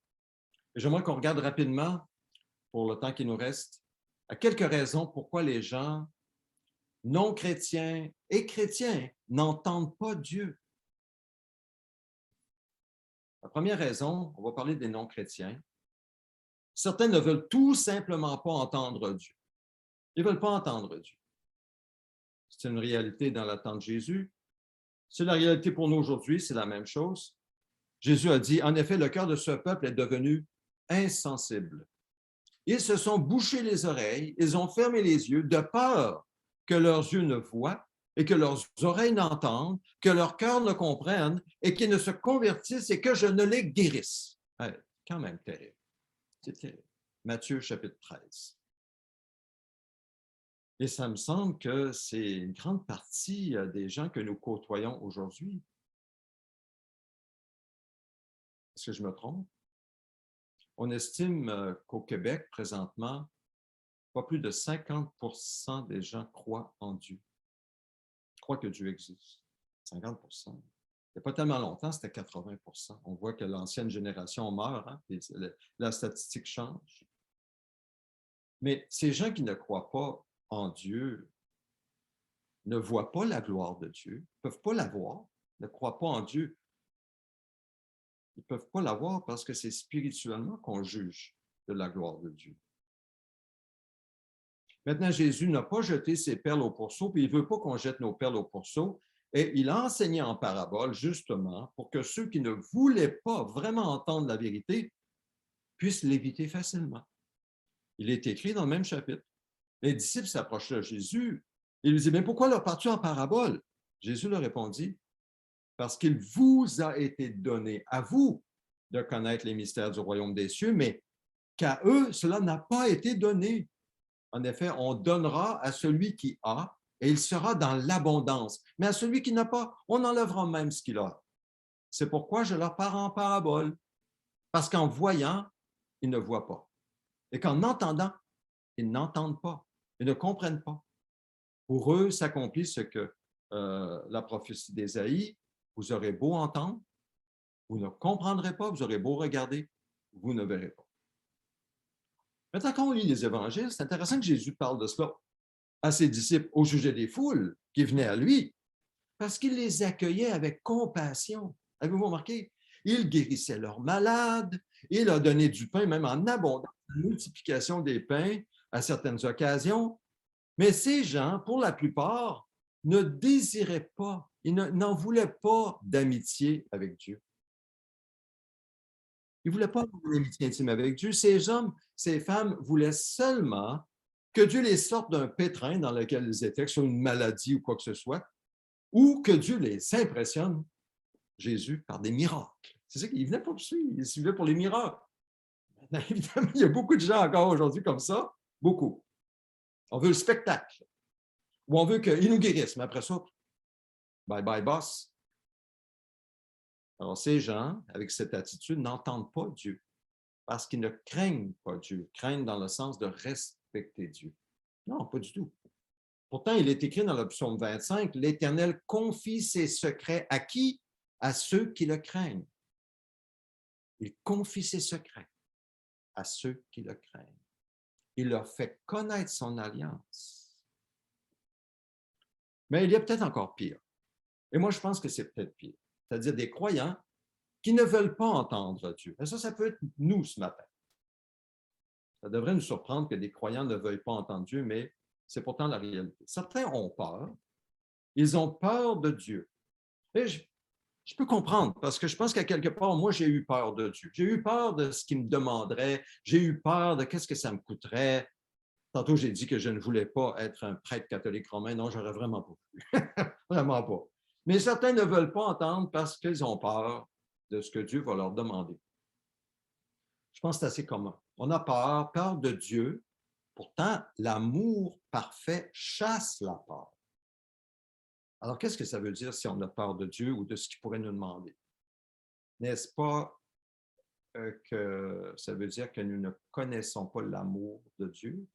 J'aimerais qu'on regarde rapidement, pour le temps qui nous reste, à quelques raisons pourquoi les gens non chrétiens et chrétiens n'entendent pas Dieu. La première raison, on va parler des non-chrétiens. Certains ne veulent tout simplement pas entendre Dieu. Ils ne veulent pas entendre Dieu. C'est une réalité dans le temps de Jésus. C'est la réalité pour nous aujourd'hui, c'est la même chose. Jésus a dit, en effet, le cœur de ce peuple est devenu insensible. Ils se sont bouchés les oreilles, ils ont fermé les yeux de peur que leurs yeux ne voient et que leurs oreilles n'entendent, que leur cœur ne comprenne et qu'ils ne se convertissent et que je ne les guérisse. Quand même terrible. C'est terrible. Matthieu chapitre 13. Et ça me semble que c'est une grande partie des gens que nous côtoyons aujourd'hui. Est-ce que je me trompe? On estime qu'au Québec, présentement, pas plus de 50% des gens croient en Dieu, croient que Dieu existe. 50%. Il n'y a pas tellement longtemps, c'était 80%. On voit que l'ancienne génération meurt, hein, et la statistique change. Mais ces gens qui ne croient pas en Dieu ne voient pas la gloire de Dieu, ne peuvent pas la voir, ne croient pas en Dieu. Ils ne peuvent pas la voir parce que c'est spirituellement qu'on juge de la gloire de Dieu. Maintenant, Jésus n'a pas jeté ses perles au pourceau, puis il ne veut pas qu'on jette nos perles au pourceau. Et il a enseigné en parabole, justement, pour que ceux qui ne voulaient pas vraiment entendre la vérité puissent l'éviter facilement. Il est écrit dans le même chapitre. Les disciples s'approchent de Jésus et lui disent, mais pourquoi leur parles-tu en parabole? Jésus leur répondit, parce qu'il vous a été donné, à vous, de connaître les mystères du royaume des cieux, mais qu'à eux, cela n'a pas été donné. En effet, on donnera à celui qui a, et il sera dans l'abondance. Mais à celui qui n'a pas, on enlèvera même ce qu'il a. C'est pourquoi je leur parle en parabole, parce qu'en voyant, ils ne voient pas. Et qu'en entendant, ils n'entendent pas, ils ne comprennent pas. Pour eux, s'accomplit ce que la prophétie d'Ésaïe, vous aurez beau entendre, vous ne comprendrez pas, vous aurez beau regarder, vous ne verrez pas. Maintenant, quand on lit les évangiles, c'est intéressant que Jésus parle de cela à ses disciples au sujet des foules qui venaient à lui, parce qu'il les accueillait avec compassion. Avez-vous remarqué? Il guérissait leurs malades, il a donné du pain, même en abondance, la multiplication des pains à certaines occasions. Mais ces gens, pour la plupart, ne désiraient pas, ils n'en voulaient pas d'amitié avec Dieu. Ils ne voulaient pas avoir une amitié intime avec Dieu. Ces hommes, ces femmes voulaient seulement que Dieu les sorte d'un pétrin dans lequel ils étaient, que ce soit une maladie ou quoi que ce soit, ou que Dieu les impressionne, Jésus, par des miracles. C'est ça qu'il venait pour suivre, il suivait pour les miracles. Maintenant, évidemment, il y a beaucoup de gens encore aujourd'hui comme ça, beaucoup. On veut le spectacle, ou on veut qu'il nous guérisse, mais après ça, bye bye boss. Alors, ces gens, avec cette attitude, n'entendent pas Dieu parce qu'ils ne craignent pas Dieu, craignent dans le sens de respecter Dieu. Non, pas du tout. Pourtant, il est écrit dans le psaume 25, l'Éternel confie ses secrets à qui? À ceux qui le craignent. Il confie ses secrets à ceux qui le craignent. Il leur fait connaître son alliance. Mais il y a peut-être encore pire. Et moi, je pense que c'est peut-être pire. C'est-à-dire des croyants qui ne veulent pas entendre Dieu. Et ça peut être nous ce matin. Ça devrait nous surprendre que des croyants ne veuillent pas entendre Dieu, mais c'est pourtant la réalité. Certains ont peur. Ils ont peur de Dieu. Et je peux comprendre, parce que je pense qu'à quelque part, moi, j'ai eu peur de Dieu. J'ai eu peur de ce qu'il me demanderait. J'ai eu peur de qu'est-ce que ça me coûterait. Tantôt, j'ai dit que je ne voulais pas être un prêtre catholique romain. Non, j'aurais vraiment pas voulu. Vraiment pas. Mais certains ne veulent pas entendre parce qu'ils ont peur de ce que Dieu va leur demander. Je pense que c'est assez commun. On a peur de Dieu. Pourtant, l'amour parfait chasse la peur. Alors, qu'est-ce que ça veut dire si on a peur de Dieu ou de ce qu'il pourrait nous demander? N'est-ce pas que ça veut dire que nous ne connaissons pas l'amour de Dieu?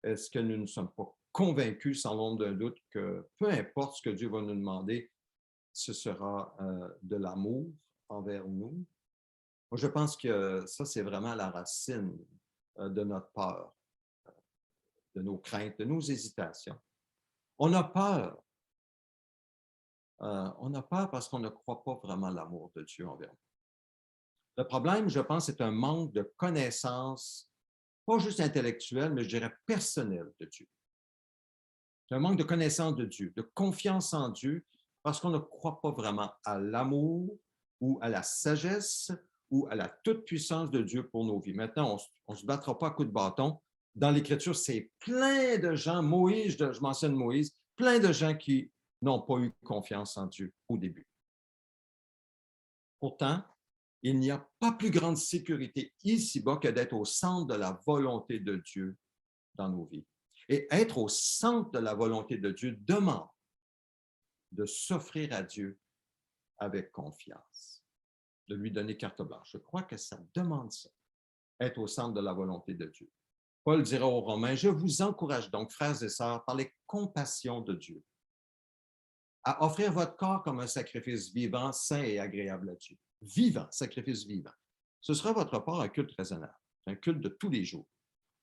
Est-ce que nous ne sommes pas convaincus sans l'ombre d'un doute que peu importe ce que Dieu va nous demander, ce sera de l'amour envers nous? Moi, je pense que ça, c'est vraiment la racine de notre peur, de nos craintes, de nos hésitations. On a peur. On a peur parce qu'on ne croit pas vraiment l'amour de Dieu envers nous. Le problème, je pense, c'est un manque de connaissance, pas juste intellectuelle, mais je dirais personnelle de Dieu. C'est un manque de connaissance de Dieu, de confiance en Dieu, parce qu'on ne croit pas vraiment à l'amour ou à la sagesse ou à la toute-puissance de Dieu pour nos vies. Maintenant, on ne se battra pas à coups de bâton. Dans l'Écriture, c'est plein de gens, Moïse, je mentionne Moïse, plein de gens qui n'ont pas eu confiance en Dieu au début. Pourtant, il n'y a pas plus grande sécurité ici-bas que d'être au centre de la volonté de Dieu dans nos vies. Et être au centre de la volonté de Dieu demande de s'offrir à Dieu avec confiance, de lui donner carte blanche. Je crois que ça demande ça, être au centre de la volonté de Dieu. Paul dira aux Romains, je vous encourage donc, frères et sœurs, par les compassions de Dieu, à offrir votre corps comme un sacrifice vivant, saint et agréable à Dieu. Vivant, sacrifice vivant. Ce sera votre part un culte raisonnable, un culte de tous les jours.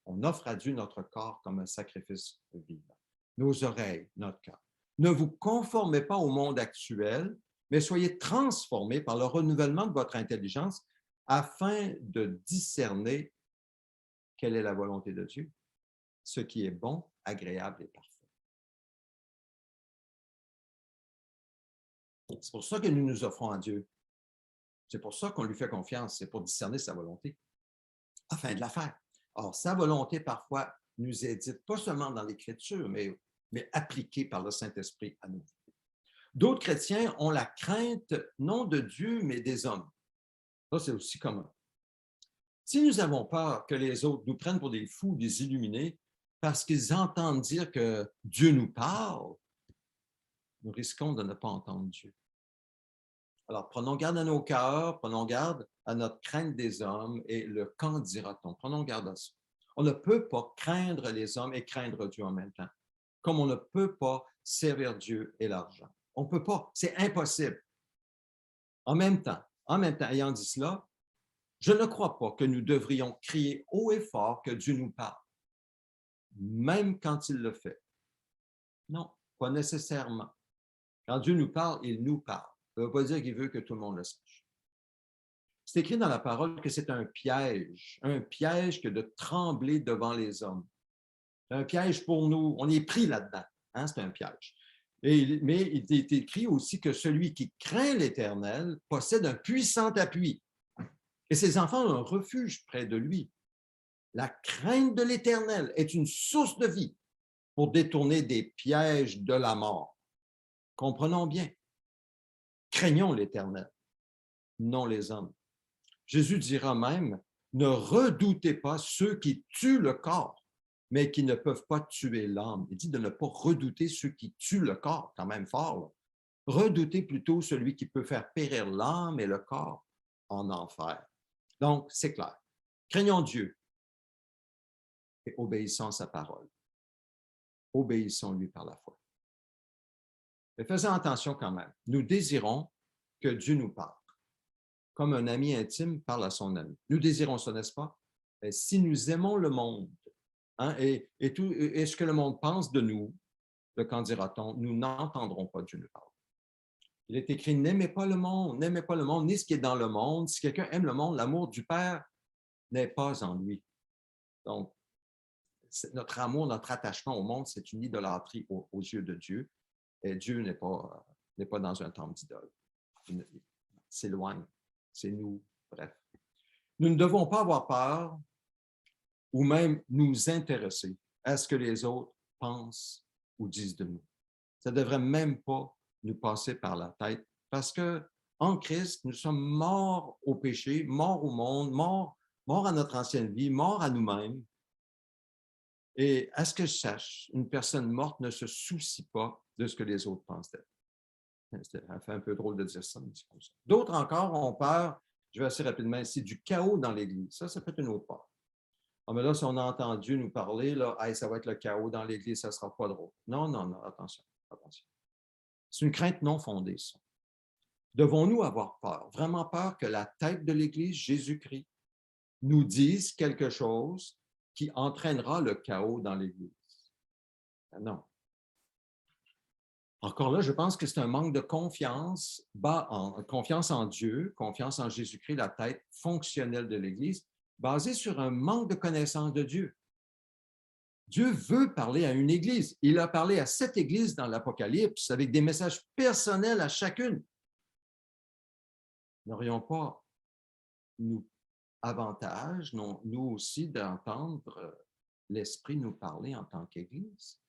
On offre à Dieu notre corps comme un sacrifice vivant. Nos oreilles, notre cœur. Ne vous conformez pas au monde actuel, mais soyez transformés par le renouvellement de votre intelligence afin de discerner quelle est la volonté de Dieu, ce qui est bon, agréable et parfait. C'est pour ça que nous nous offrons à Dieu. C'est pour ça qu'on lui fait confiance, c'est pour discerner sa volonté. afin de la faire. Or, sa volonté, parfois, nous est dite, pas seulement dans l'Écriture, mais appliquée par le Saint-Esprit à nous. D'autres chrétiens ont la crainte, non de Dieu, mais des hommes. Ça, c'est aussi commun. Si nous avons peur que les autres nous prennent pour des fous, des illuminés, parce qu'ils entendent dire que Dieu nous parle, nous risquons de ne pas entendre Dieu. Alors, prenons garde à nos cœurs, prenons garde à notre crainte des hommes et le qu'en dira-t-on. Prenons garde à ça. On ne peut pas craindre les hommes et craindre Dieu en même temps, comme on ne peut pas servir Dieu et l'argent. On ne peut pas, c'est impossible. En même temps, ayant dit cela, je ne crois pas que nous devrions crier haut et fort que Dieu nous parle, même quand il le fait. Non, pas nécessairement. Quand Dieu nous parle, il nous parle. Ça ne veut pas dire qu'il veut que tout le monde le sache. C'est écrit dans la parole que c'est un piège que de trembler devant les hommes. C'est un piège pour nous. On est pris là-dedans. Hein? C'est un piège. Mais il est écrit aussi que celui qui craint l'Éternel possède un puissant appui. Et ses enfants ont un refuge près de lui. La crainte de l'Éternel est une source de vie pour détourner des pièges de la mort. Comprenons bien. Craignons l'Éternel, non les hommes. Jésus dira même, ne redoutez pas ceux qui tuent le corps, mais qui ne peuvent pas tuer l'âme. Il dit de ne pas redouter ceux qui tuent le corps, quand même fort. Là. Redoutez plutôt celui qui peut faire périr l'âme et le corps en enfer. Donc, c'est clair. Craignons Dieu et obéissons à sa parole. Obéissons-lui par la foi. Mais faisons attention quand même. Nous désirons que Dieu nous parle, comme un ami intime parle à son ami. Nous désirons ça, n'est-ce pas? Et si nous aimons le monde hein, et ce que le monde pense de nous, de qu'en dira-t-on, nous n'entendrons pas Dieu nous parler. Il est écrit, n'aimez pas le monde, ni ce qui est dans le monde. Si quelqu'un aime le monde, l'amour du Père n'est pas en lui. Donc, notre amour, notre attachement au monde, c'est une idolâtrie aux yeux de Dieu. Et Dieu n'est pas dans un temple d'idole. Il s'éloigne. C'est nous, bref. Nous ne devons pas avoir peur ou même nous intéresser à ce que les autres pensent ou disent de nous. Ça ne devrait même pas nous passer par la tête parce que en Christ, nous sommes morts au péché, morts au monde, morts à notre ancienne vie, morts à nous-mêmes. Et à ce que je sache, une personne morte ne se soucie pas de ce que les autres pensent d'elle. Ça fait un peu drôle de dire ça, mais c'est comme ça. D'autres encore ont peur, je vais assez rapidement ici, du chaos dans l'Église. Ça peut être une autre part. Ah, mais là, si on a entendu nous parler, là, hey, ça va être le chaos dans l'Église, ça ne sera pas drôle. Non, attention. C'est une crainte non fondée, ça. Devons-nous avoir peur, vraiment peur que la tête de l'Église, Jésus-Christ, nous dise quelque chose qui entraînera le chaos dans l'Église? Non. Encore là, je pense que c'est un manque de confiance, confiance en Dieu, confiance en Jésus-Christ, la tête fonctionnelle de l'Église, basée sur un manque de connaissance de Dieu. Dieu veut parler à une Église. Il a parlé à 7 églises dans l'Apocalypse avec des messages personnels à chacune. N'aurions pas, nous, avantage, non, nous aussi, d'entendre l'Esprit nous parler en tant qu'Église?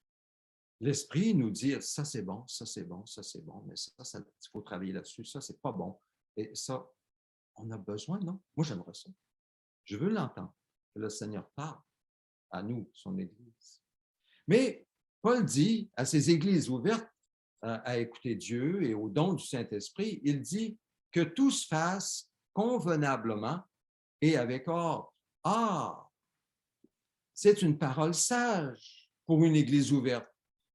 L'Esprit nous dit, ça c'est bon, ça c'est bon, ça c'est bon, mais ça, il faut travailler là-dessus, ça c'est pas bon. Et ça, on a besoin, non? Moi, j'aimerais ça. Je veux l'entendre, que le Seigneur parle à nous, son Église. Mais Paul dit à ces églises ouvertes à écouter Dieu et au don du Saint-Esprit, il dit que tout se fasse convenablement et avec ordre. Ah, c'est une parole sage pour une église ouverte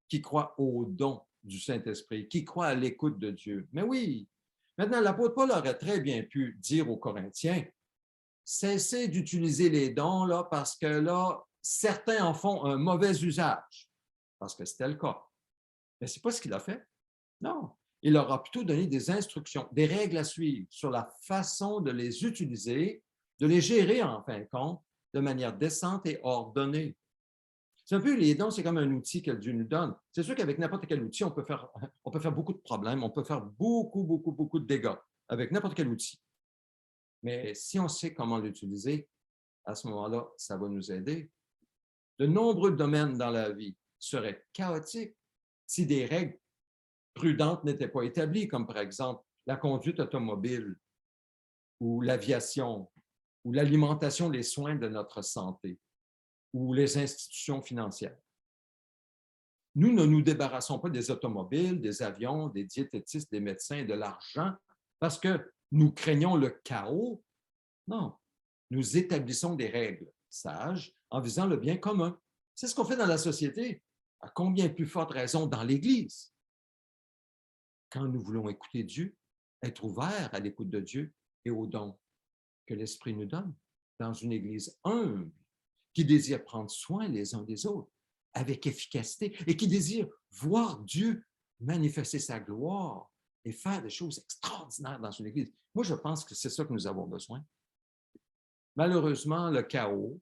qui croit au don du Saint-Esprit, qui croit à l'écoute de Dieu. Mais oui, maintenant, l'apôtre Paul aurait très bien pu dire aux Corinthiens, cessez d'utiliser les dons là, parce que là, certains en font un mauvais usage, parce que c'était le cas. Mais ce n'est pas ce qu'il a fait. Non, il leur a plutôt donné des instructions, des règles à suivre sur la façon de les utiliser, de les gérer en fin de compte, de manière décente et ordonnée. C'est un peu, les dons, c'est comme un outil que Dieu nous donne. C'est sûr qu'avec n'importe quel outil, on peut faire beaucoup de problèmes, on peut faire beaucoup de dégâts avec n'importe quel outil. Mais si on sait comment l'utiliser, à ce moment-là, ça va nous aider. De nombreux domaines dans la vie seraient chaotiques si des règles prudentes n'étaient pas établies, comme par exemple la conduite automobile ou l'aviation ou l'alimentation, les soins de notre santé ou les institutions financières. Nous ne nous débarrassons pas des automobiles, des avions, des diététistes, des médecins et de l'argent parce que nous craignons le chaos. Non, nous établissons des règles sages en visant le bien commun. C'est ce qu'on fait dans la société, à combien plus forte raison dans l'Église. Quand nous voulons écouter Dieu, être ouverts à l'écoute de Dieu et aux dons que l'Esprit nous donne dans une Église humble qui désire prendre soin les uns des autres avec efficacité et qui désire voir Dieu manifester sa gloire et faire des choses extraordinaires dans une Église. Moi, je pense que c'est ça que nous avons besoin. Malheureusement, le chaos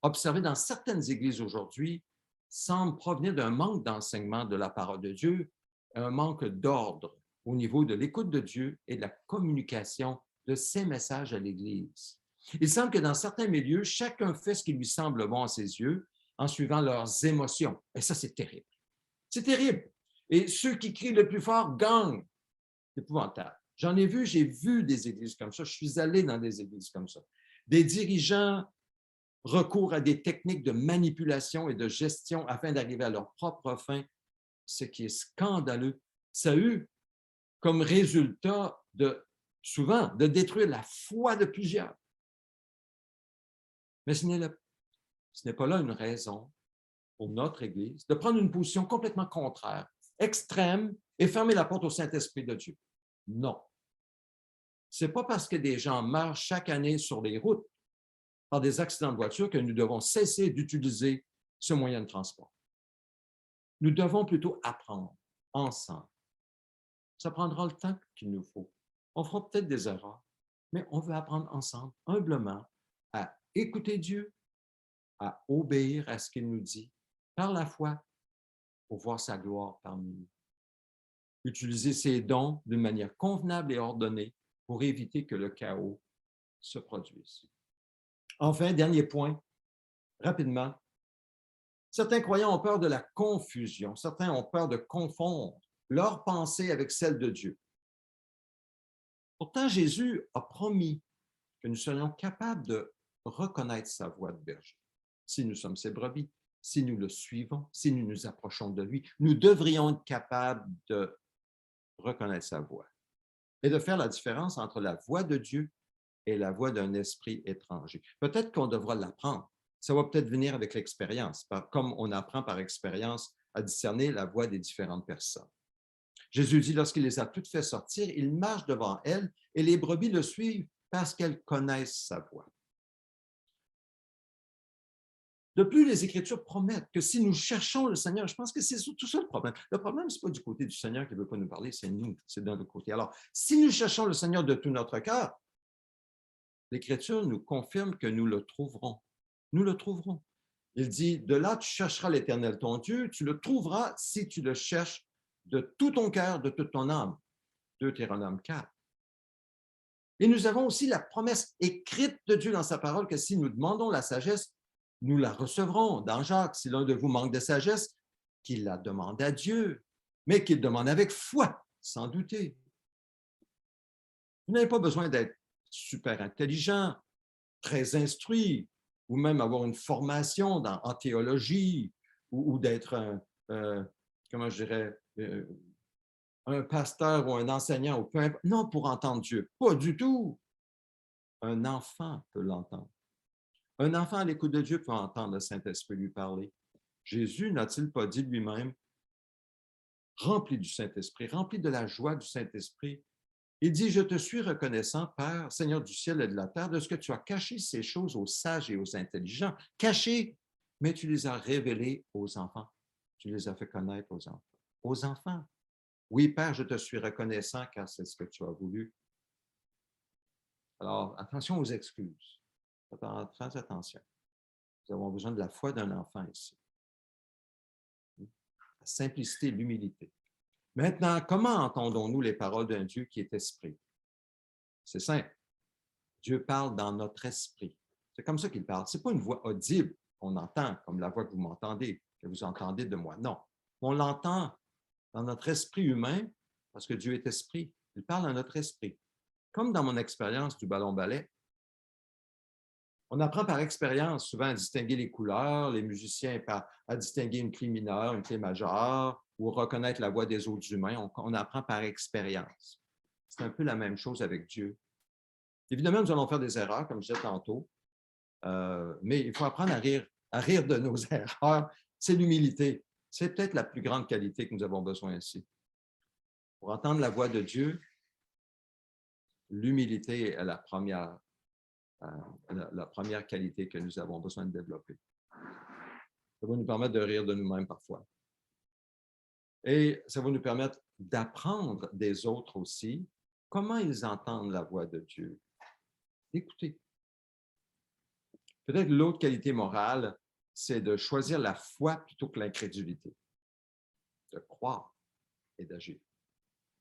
observé dans certaines églises aujourd'hui semble provenir d'un manque d'enseignement de la parole de Dieu, un manque d'ordre au niveau de l'écoute de Dieu et de la communication de ses messages à l'Église. Il semble que dans certains milieux, chacun fait ce qui lui semble bon à ses yeux en suivant leurs émotions. Et ça, c'est terrible. C'est terrible. Et ceux qui crient le plus fort gagnent. C'est épouvantable. J'en ai vu, j'ai vu des églises comme ça. Je suis allé dans des églises comme ça. Des dirigeants recourent à des techniques de manipulation et de gestion afin d'arriver à leur propre fin, ce qui est scandaleux. Ça a eu comme résultat souvent de détruire la foi de plusieurs. Mais ce n'est pas là une raison pour notre Église de prendre une position complètement contraire, extrême, et fermer la porte au Saint-Esprit de Dieu. Non. Ce n'est pas parce que des gens meurent chaque année sur les routes par des accidents de voiture que nous devons cesser d'utiliser ce moyen de transport. Nous devons plutôt apprendre ensemble. Ça prendra le temps qu'il nous faut. On fera peut-être des erreurs, mais on veut apprendre ensemble, humblement, à écouter Dieu, à obéir à ce qu'il nous dit, par la foi, pour voir sa gloire parmi nous. Utiliser ses dons d'une manière convenable et ordonnée pour éviter que le chaos se produise. Enfin, dernier point, rapidement, certains croyants ont peur de la confusion, certains ont peur de confondre leur pensée avec celle de Dieu. Pourtant, Jésus a promis que nous serions capables de reconnaître sa voix de berger. Si nous sommes ses brebis, si nous le suivons, si nous nous approchons de lui, nous devrions être capables de reconnaître sa voix et de faire la différence entre la voix de Dieu et la voix d'un esprit étranger. Peut-être qu'on devra l'apprendre. Ça va peut-être venir avec l'expérience, comme on apprend par expérience à discerner la voix des différentes personnes. Jésus dit, lorsqu'il les a toutes fait sortir, il marche devant elles et les brebis le suivent parce qu'elles connaissent sa voix. De plus, les Écritures promettent que si nous cherchons le Seigneur, je pense que c'est tout ça le problème. Le problème, ce n'est pas du côté du Seigneur qui ne veut pas nous parler, c'est nous, c'est d'un autre côté. Alors, si nous cherchons le Seigneur de tout notre cœur, l'Écriture nous confirme que nous le trouverons. Nous le trouverons. Il dit, de là, tu chercheras l'Éternel, ton Dieu, tu le trouveras si tu le cherches de tout ton cœur, de toute ton âme. Deutéronome 4. Et nous avons aussi la promesse écrite de Dieu dans sa parole que si nous demandons la sagesse, nous la recevrons. Dans Jacques, si l'un de vous manque de sagesse, qu'il la demande à Dieu, mais qu'il demande avec foi, sans douter. Vous n'avez pas besoin d'être super intelligent, très instruit, ou même avoir une formation en théologie, ou d'être comment je dirais, un pasteur ou un enseignant, ou peu importe. Non, pour entendre Dieu. Pas du tout. Un enfant peut l'entendre. Un enfant à l'écoute de Dieu peut entendre le Saint-Esprit lui parler. Jésus n'a-t-il pas dit lui-même, rempli du Saint-Esprit, rempli de la joie du Saint-Esprit, il dit, je te suis reconnaissant, Père, Seigneur du ciel et de la terre, de ce que tu as caché ces choses aux sages et aux intelligents. Cachées, mais tu les as révélées aux enfants. Tu les as fait connaître aux enfants. Aux enfants. Oui, Père, je te suis reconnaissant car c'est ce que tu as voulu. Alors, attention aux excuses. Très attention. Nous avons besoin de la foi d'un enfant ici. La simplicité, l'humilité. Maintenant, comment entendons-nous les paroles d'un Dieu qui est esprit? C'est simple. Dieu parle dans notre esprit. C'est comme ça qu'il parle. Ce n'est pas une voix audible qu'on entend, comme la voix que vous m'entendez, que vous entendez de moi. Non. On l'entend dans notre esprit humain, parce que Dieu est esprit. Il parle à notre esprit. Comme dans mon expérience du ballon-ballet, on apprend par expérience souvent à distinguer les couleurs, les musiciens à distinguer une clé mineure, une clé majeure, ou reconnaître la voix des autres humains. On apprend par expérience. C'est un peu la même chose avec Dieu. Évidemment, nous allons faire des erreurs, comme je disais tantôt, mais il faut apprendre à rire de nos erreurs. C'est l'humilité. C'est peut-être la plus grande qualité que nous avons besoin ici. Pour entendre la voix de Dieu, l'humilité est la première qualité que nous avons besoin de développer. Ça va nous permettre de rire de nous-mêmes parfois. Et ça va nous permettre d'apprendre des autres aussi comment ils entendent la voix de Dieu. Écoutez. Peut-être l'autre qualité morale, c'est de choisir la foi plutôt que l'incrédulité, de croire et d'agir.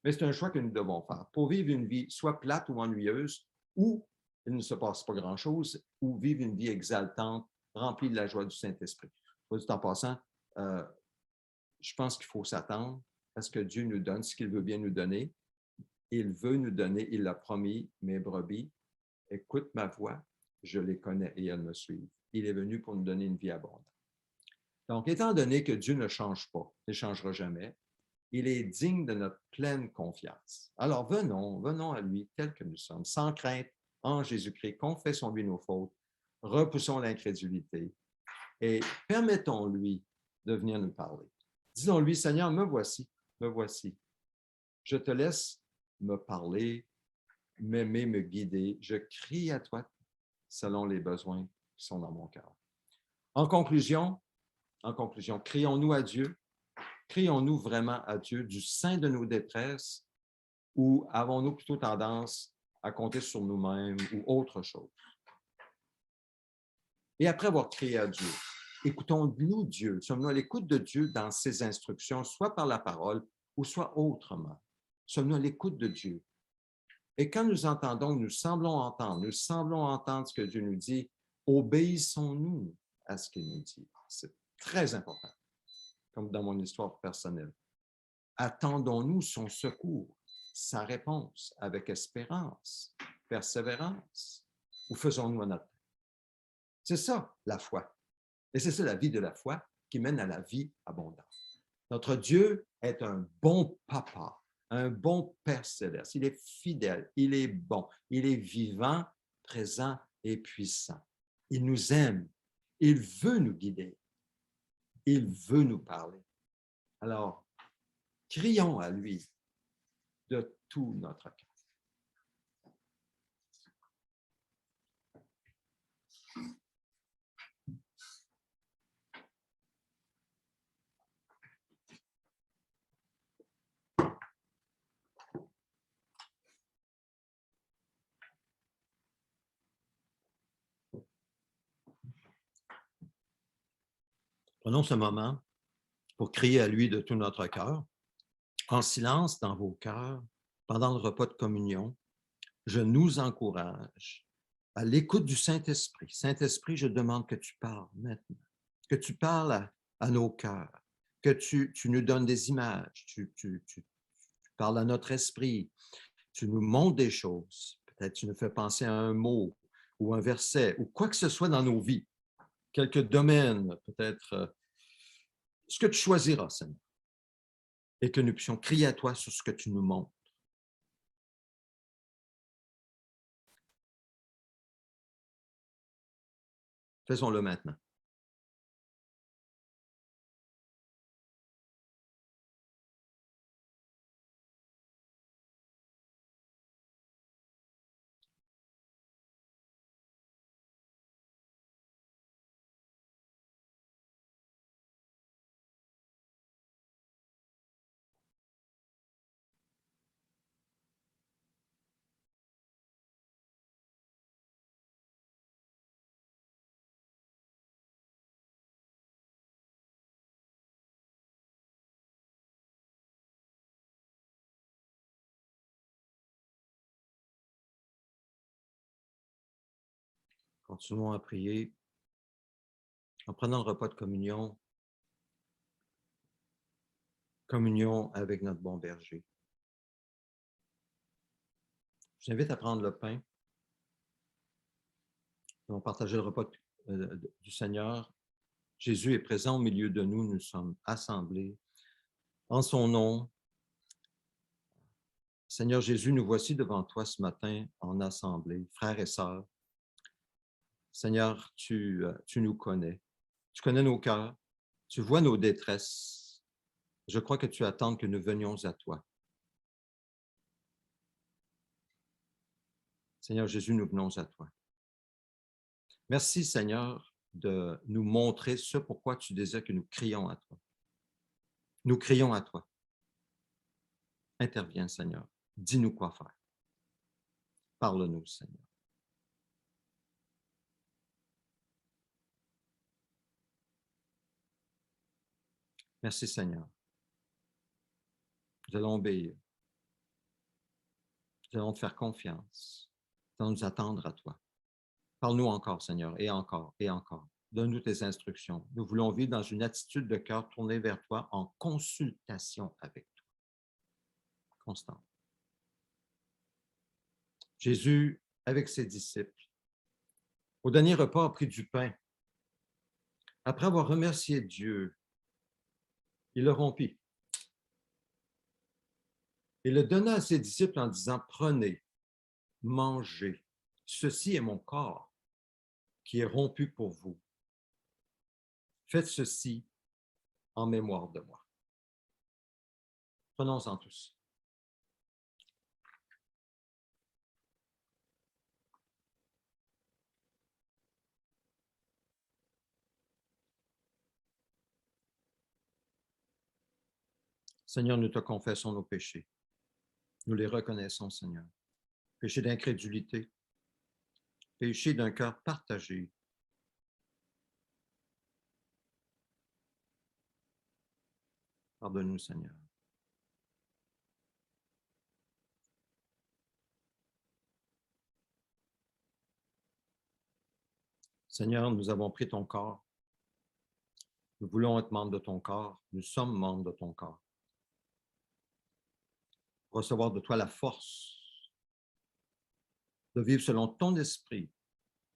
Mais c'est un choix que nous devons faire pour vivre une vie soit plate ou ennuyeuse, où il ne se passe pas grand-chose, ou vivre une vie exaltante, remplie de la joie du Saint-Esprit. Soit dit en passant, je pense qu'il faut s'attendre à ce que Dieu nous donne ce qu'il veut bien nous donner. Il veut nous donner, il l'a promis, mes brebis, écoute ma voix, je les connais et elles me suivent. Il est venu pour nous donner une vie abondante. Donc, étant donné que Dieu ne change pas, il ne changera jamais, il est digne de notre pleine confiance. Alors, venons à lui tel que nous sommes, sans crainte, en Jésus-Christ, confessons-lui nos fautes, repoussons l'incrédulité et permettons-lui de venir nous parler. Disons-lui, Seigneur, me voici, me voici. Je te laisse me parler, m'aimer, me guider. Je crie à toi selon les besoins qui sont dans mon cœur. En conclusion, crions-nous à Dieu, crions-nous vraiment à Dieu du sein de nos détresses ou avons-nous plutôt tendance à compter sur nous-mêmes ou autre chose? Et après avoir crié à Dieu, écoutons-nous Dieu, sommes-nous à l'écoute de Dieu dans ses instructions, soit par la parole ou soit autrement? Sommes-nous à l'écoute de Dieu? Et quand nous entendons, nous semblons entendre ce que Dieu nous dit, obéissons-nous à ce qu'il nous dit. C'est très important, comme dans mon histoire personnelle. Attendons-nous son secours, sa réponse avec espérance, persévérance, ou faisons-nous un autre? C'est ça, la foi. Et c'est ça, la vie de la foi qui mène à la vie abondante. Notre Dieu est un bon papa, un bon Père céleste. Il est fidèle, il est bon, il est vivant, présent et puissant. Il nous aime, il veut nous guider, il veut nous parler. Alors, crions à lui de tout notre cœur. Prenons ce moment pour crier à lui de tout notre cœur, en silence dans vos cœurs, pendant le repas de communion. Je nous encourage à l'écoute du Saint-Esprit. Saint-Esprit, je demande que tu parles maintenant, que tu parles à nos cœurs, que tu nous donnes des images, tu parles à notre esprit, tu nous montres des choses. Peut-être tu nous fais penser à un mot ou un verset ou quoi que ce soit dans nos vies, quelques domaines, peut-être ce que tu choisiras, Seigneur, et que nous puissions crier à toi sur ce que tu nous montres. Faisons-le maintenant. Continuons à prier en prenant le repas de communion, communion avec notre bon berger. Je vous invite à prendre le pain. Nous allons partager le repas du Seigneur. Jésus est présent au milieu de nous. Nous sommes assemblés en son nom. Seigneur Jésus, nous voici devant toi ce matin en assemblée, frères et sœurs. Seigneur, tu nous connais. Tu connais nos cœurs. Tu vois nos détresses. Je crois que tu attends que nous venions à toi. Seigneur Jésus, nous venons à toi. Merci, Seigneur, de nous montrer ce pourquoi tu désires que nous crions à toi. Nous crions à toi. Interviens, Seigneur. Dis-nous quoi faire. Parle-nous, Seigneur. Merci, Seigneur. Nous allons obéir. Nous allons te faire confiance. Nous allons nous attendre à toi. Parle-nous encore, Seigneur, et encore, et encore. Donne-nous tes instructions. Nous voulons vivre dans une attitude de cœur tournée vers toi en consultation avec toi. Constant. Jésus, avec ses disciples, au dernier repas, a pris du pain. Après avoir remercié Dieu, il le rompit. Il le donna à ses disciples en disant, prenez, mangez. Ceci est mon corps qui est rompu pour vous. Faites ceci en mémoire de moi. Prenons-en tous. Seigneur, nous te confessons nos péchés. Nous les reconnaissons, Seigneur. Péché d'incrédulité, péché d'un cœur partagé. Pardonne-nous, Seigneur. Seigneur, nous avons pris ton corps. Nous voulons être membres de ton corps. Nous sommes membres de ton corps. Recevoir de toi la force de vivre selon ton esprit,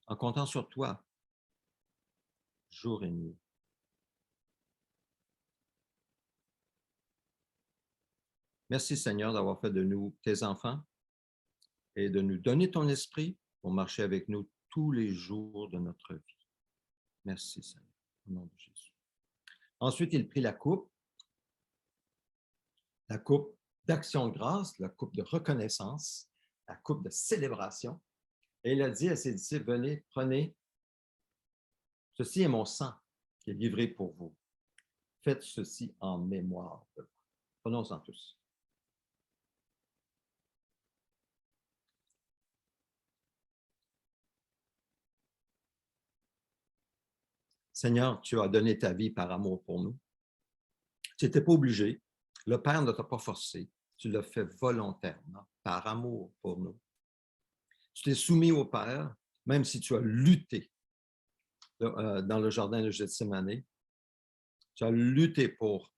en comptant sur toi, jour et nuit. Merci, Seigneur, d'avoir fait de nous tes enfants et de nous donner ton esprit pour marcher avec nous tous les jours de notre vie. Merci, Seigneur, au nom de Jésus. Ensuite, il prit la coupe d'action de grâce, la coupe de reconnaissance, la coupe de célébration, et il a dit à ses disciples, venez, prenez, ceci est mon sang qui est livré pour vous. Faites ceci en mémoire de moi. Prenons-en tous. Seigneur, tu as donné ta vie par amour pour nous. Tu n'étais pas obligé. Le Père ne t'a pas forcé. Tu l'as fait volontairement, par amour pour nous. Tu t'es soumis au Père, même si tu as lutté dans le jardin de Gethsémani. Tu as lutté pour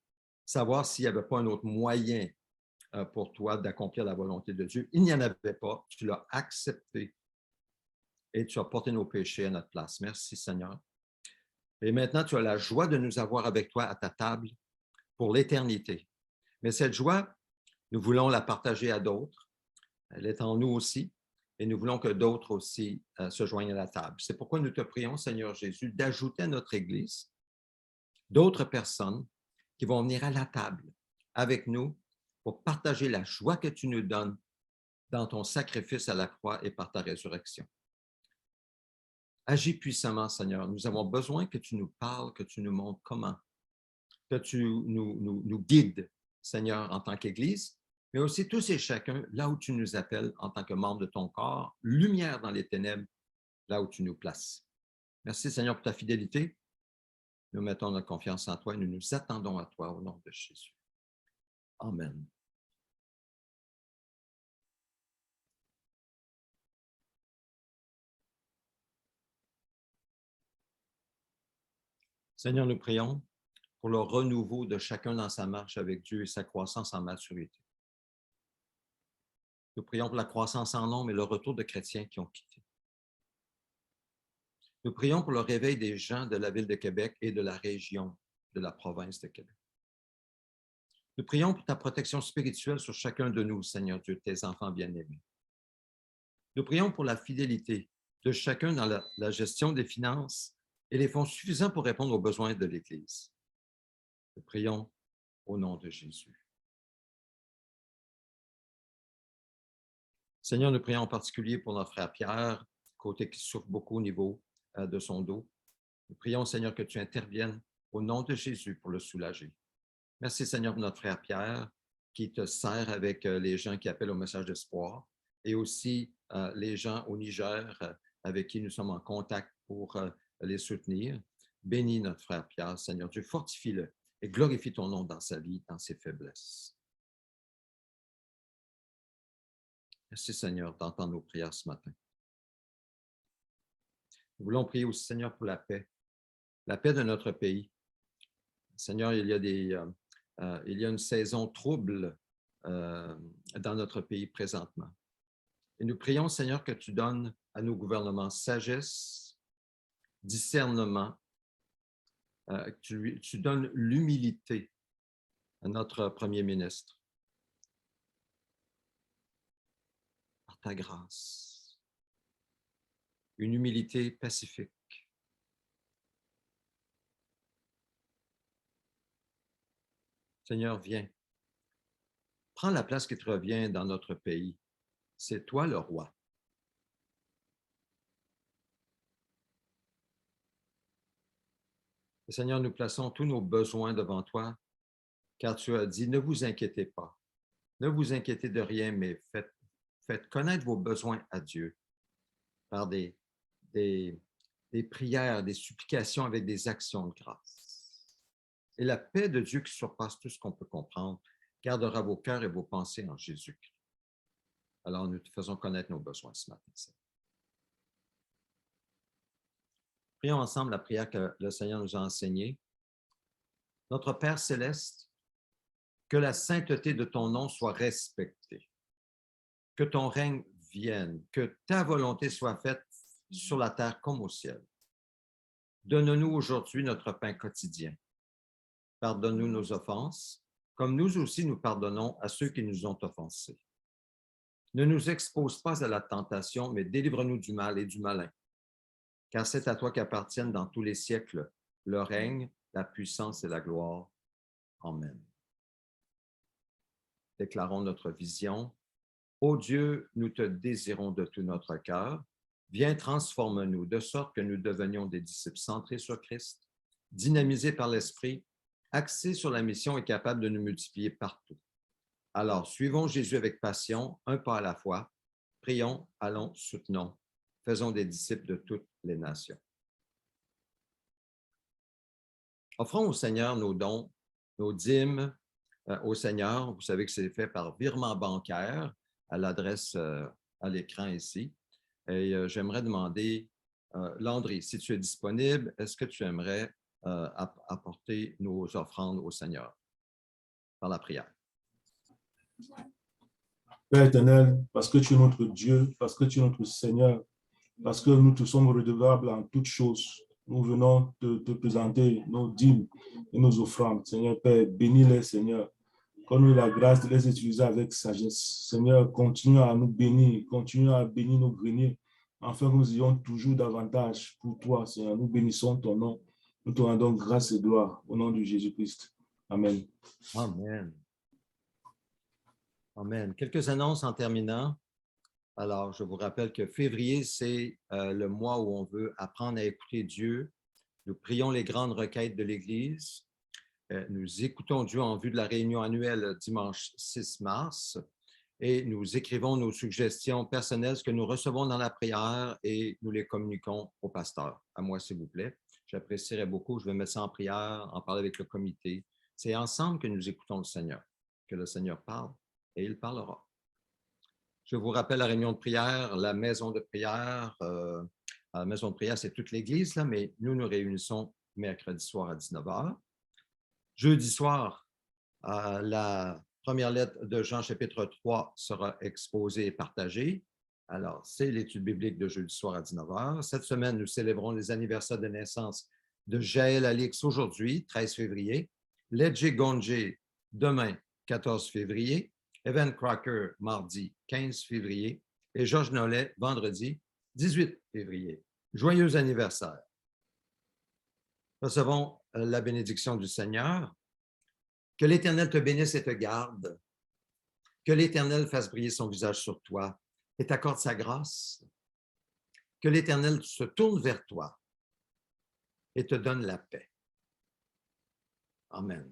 savoir s'il n'y avait pas un autre moyen pour toi d'accomplir la volonté de Dieu. Il n'y en avait pas. Tu l'as accepté et tu as porté nos péchés à notre place. Merci, Seigneur. Et maintenant, tu as la joie de nous avoir avec toi à ta table pour l'éternité. Mais cette joie, nous voulons la partager à d'autres. Elle est en nous aussi. Et nous voulons que d'autres aussi se joignent à la table. C'est pourquoi nous te prions, Seigneur Jésus, d'ajouter à notre Église d'autres personnes qui vont venir à la table avec nous pour partager la joie que tu nous donnes dans ton sacrifice à la croix et par ta résurrection. Agis puissamment, Seigneur. Nous avons besoin que tu nous parles, que tu nous montres comment, que tu nous guides, Seigneur, en tant qu'Église, mais aussi tous et chacun, là où tu nous appelles en tant que membre de ton corps, lumière dans les ténèbres, là où tu nous places. Merci, Seigneur, pour ta fidélité. Nous mettons notre confiance en toi et nous nous attendons à toi au nom de Jésus. Amen. Seigneur, nous prions pour le renouveau de chacun dans sa marche avec Dieu et sa croissance en maturité. Nous prions pour la croissance en nombre et le retour de chrétiens qui ont quitté. Nous prions pour le réveil des gens de la ville de Québec et de la région de la province de Québec. Nous prions pour ta protection spirituelle sur chacun de nous, Seigneur Dieu, tes enfants bien-aimés. Nous prions pour la fidélité de chacun dans la gestion des finances et les fonds suffisants pour répondre aux besoins de l'Église. Nous prions au nom de Jésus. Seigneur, nous prions en particulier pour notre frère Pierre, côté qui souffre beaucoup au niveau de son dos. Nous prions, Seigneur, que tu interviennes au nom de Jésus pour le soulager. Merci, Seigneur, pour notre frère Pierre, qui te sert avec les gens qui appellent au message d'espoir et aussi les gens au Niger avec qui nous sommes en contact pour les soutenir. Bénis notre frère Pierre, Seigneur Dieu, fortifie-le et glorifie ton nom dans sa vie, dans ses faiblesses. Merci, Seigneur, d'entendre nos prières ce matin. Nous voulons prier aussi, Seigneur, pour la paix de notre pays. Seigneur, il y a une saison trouble dans notre pays présentement. Et nous prions, Seigneur, que tu donnes à nos gouvernements sagesse, discernement, que tu donnes l'humilité à notre premier ministre. Par ta grâce. Une humilité pacifique. Seigneur, viens. Prends la place qui te revient dans notre pays. C'est toi le roi. Et Seigneur, nous plaçons tous nos besoins devant toi, car tu as dit, ne vous inquiétez pas. Ne vous inquiétez de rien, mais faites connaître vos besoins à Dieu par des prières, des supplications avec des actions de grâce. Et la paix de Dieu qui surpasse tout ce qu'on peut comprendre gardera vos cœurs et vos pensées en Jésus-Christ. Alors, nous te faisons connaître nos besoins ce matin. Prions ensemble la prière que le Seigneur nous a enseignée. Notre Père céleste, que la sainteté de ton nom soit respectée, que ton règne vienne, que ta volonté soit faite sur la terre comme au ciel. Donne-nous aujourd'hui notre pain quotidien. Pardonne-nous nos offenses, comme nous aussi nous pardonnons à ceux qui nous ont offensés. Ne nous expose pas à la tentation, mais délivre-nous du mal et du malin. Car c'est à toi qu'appartiennent dans tous les siècles le règne, la puissance et la gloire. Amen. Déclarons notre vision. Ô Dieu, nous te désirons de tout notre cœur. Viens, transforme-nous de sorte que nous devenions des disciples centrés sur Christ, dynamisés par l'Esprit, axés sur la mission et capables de nous multiplier partout. Alors, suivons Jésus avec passion, un pas à la fois. Prions, allons, soutenons. Faisons des disciples de toutes les nations. Offrons au Seigneur nos dons, nos dîmes au Seigneur. Vous savez que c'est fait par virement bancaire à l'adresse à l'écran ici. Et j'aimerais demander, Landry, si tu es disponible, est-ce que tu aimerais apporter nos offrandes au Seigneur par la prière? Père éternel, parce que tu es notre Dieu, parce que tu es notre Seigneur, parce que nous te sommes redevables en toutes choses, nous venons te présenter nos dîmes et nos offrandes. Seigneur Père, bénis-les, Seigneur. Donne-nous la grâce de les utiliser avec sagesse. Seigneur, continue à nous bénir, continue à bénir nos greniers, afin que nous ayons toujours davantage pour toi, Seigneur. Nous bénissons ton nom. Nous te rendons grâce et gloire au nom de Jésus-Christ. Amen. Amen. Amen. Quelques annonces en terminant. Alors, je vous rappelle que février, c'est le mois où on veut apprendre à écouter Dieu. Nous prions les grandes requêtes de l'Église. Nous écoutons Dieu en vue de la réunion annuelle dimanche 6 mars et nous écrivons nos suggestions personnelles, ce que nous recevons dans la prière et nous les communiquons au pasteur. À moi, s'il vous plaît. J'apprécierais beaucoup. Je vais mettre ça en prière, en parler avec le comité. C'est ensemble que nous écoutons le Seigneur, que le Seigneur parle et il parlera. Je vous rappelle la réunion de prière, la maison de prière. La maison de prière, c'est toute l'Église, là, mais nous nous réunissons mercredi soir à 19 h. Jeudi soir, la première lettre de Jean, chapitre 3, sera exposée et partagée. Alors, c'est l'étude biblique de jeudi soir à 19 h. Cette semaine, nous célébrons les anniversaires de naissance de Jaël Alix aujourd'hui, 13 février, Ledje Gonje demain, 14 février, Evan Crocker mardi, 15 février et Georges Nollet vendredi, 18 février. Joyeux anniversaire. Recevons la bénédiction du Seigneur. Que l'Éternel te bénisse et te garde. Que l'Éternel fasse briller son visage sur toi et t'accorde sa grâce. Que l'Éternel se tourne vers toi et te donne la paix. Amen.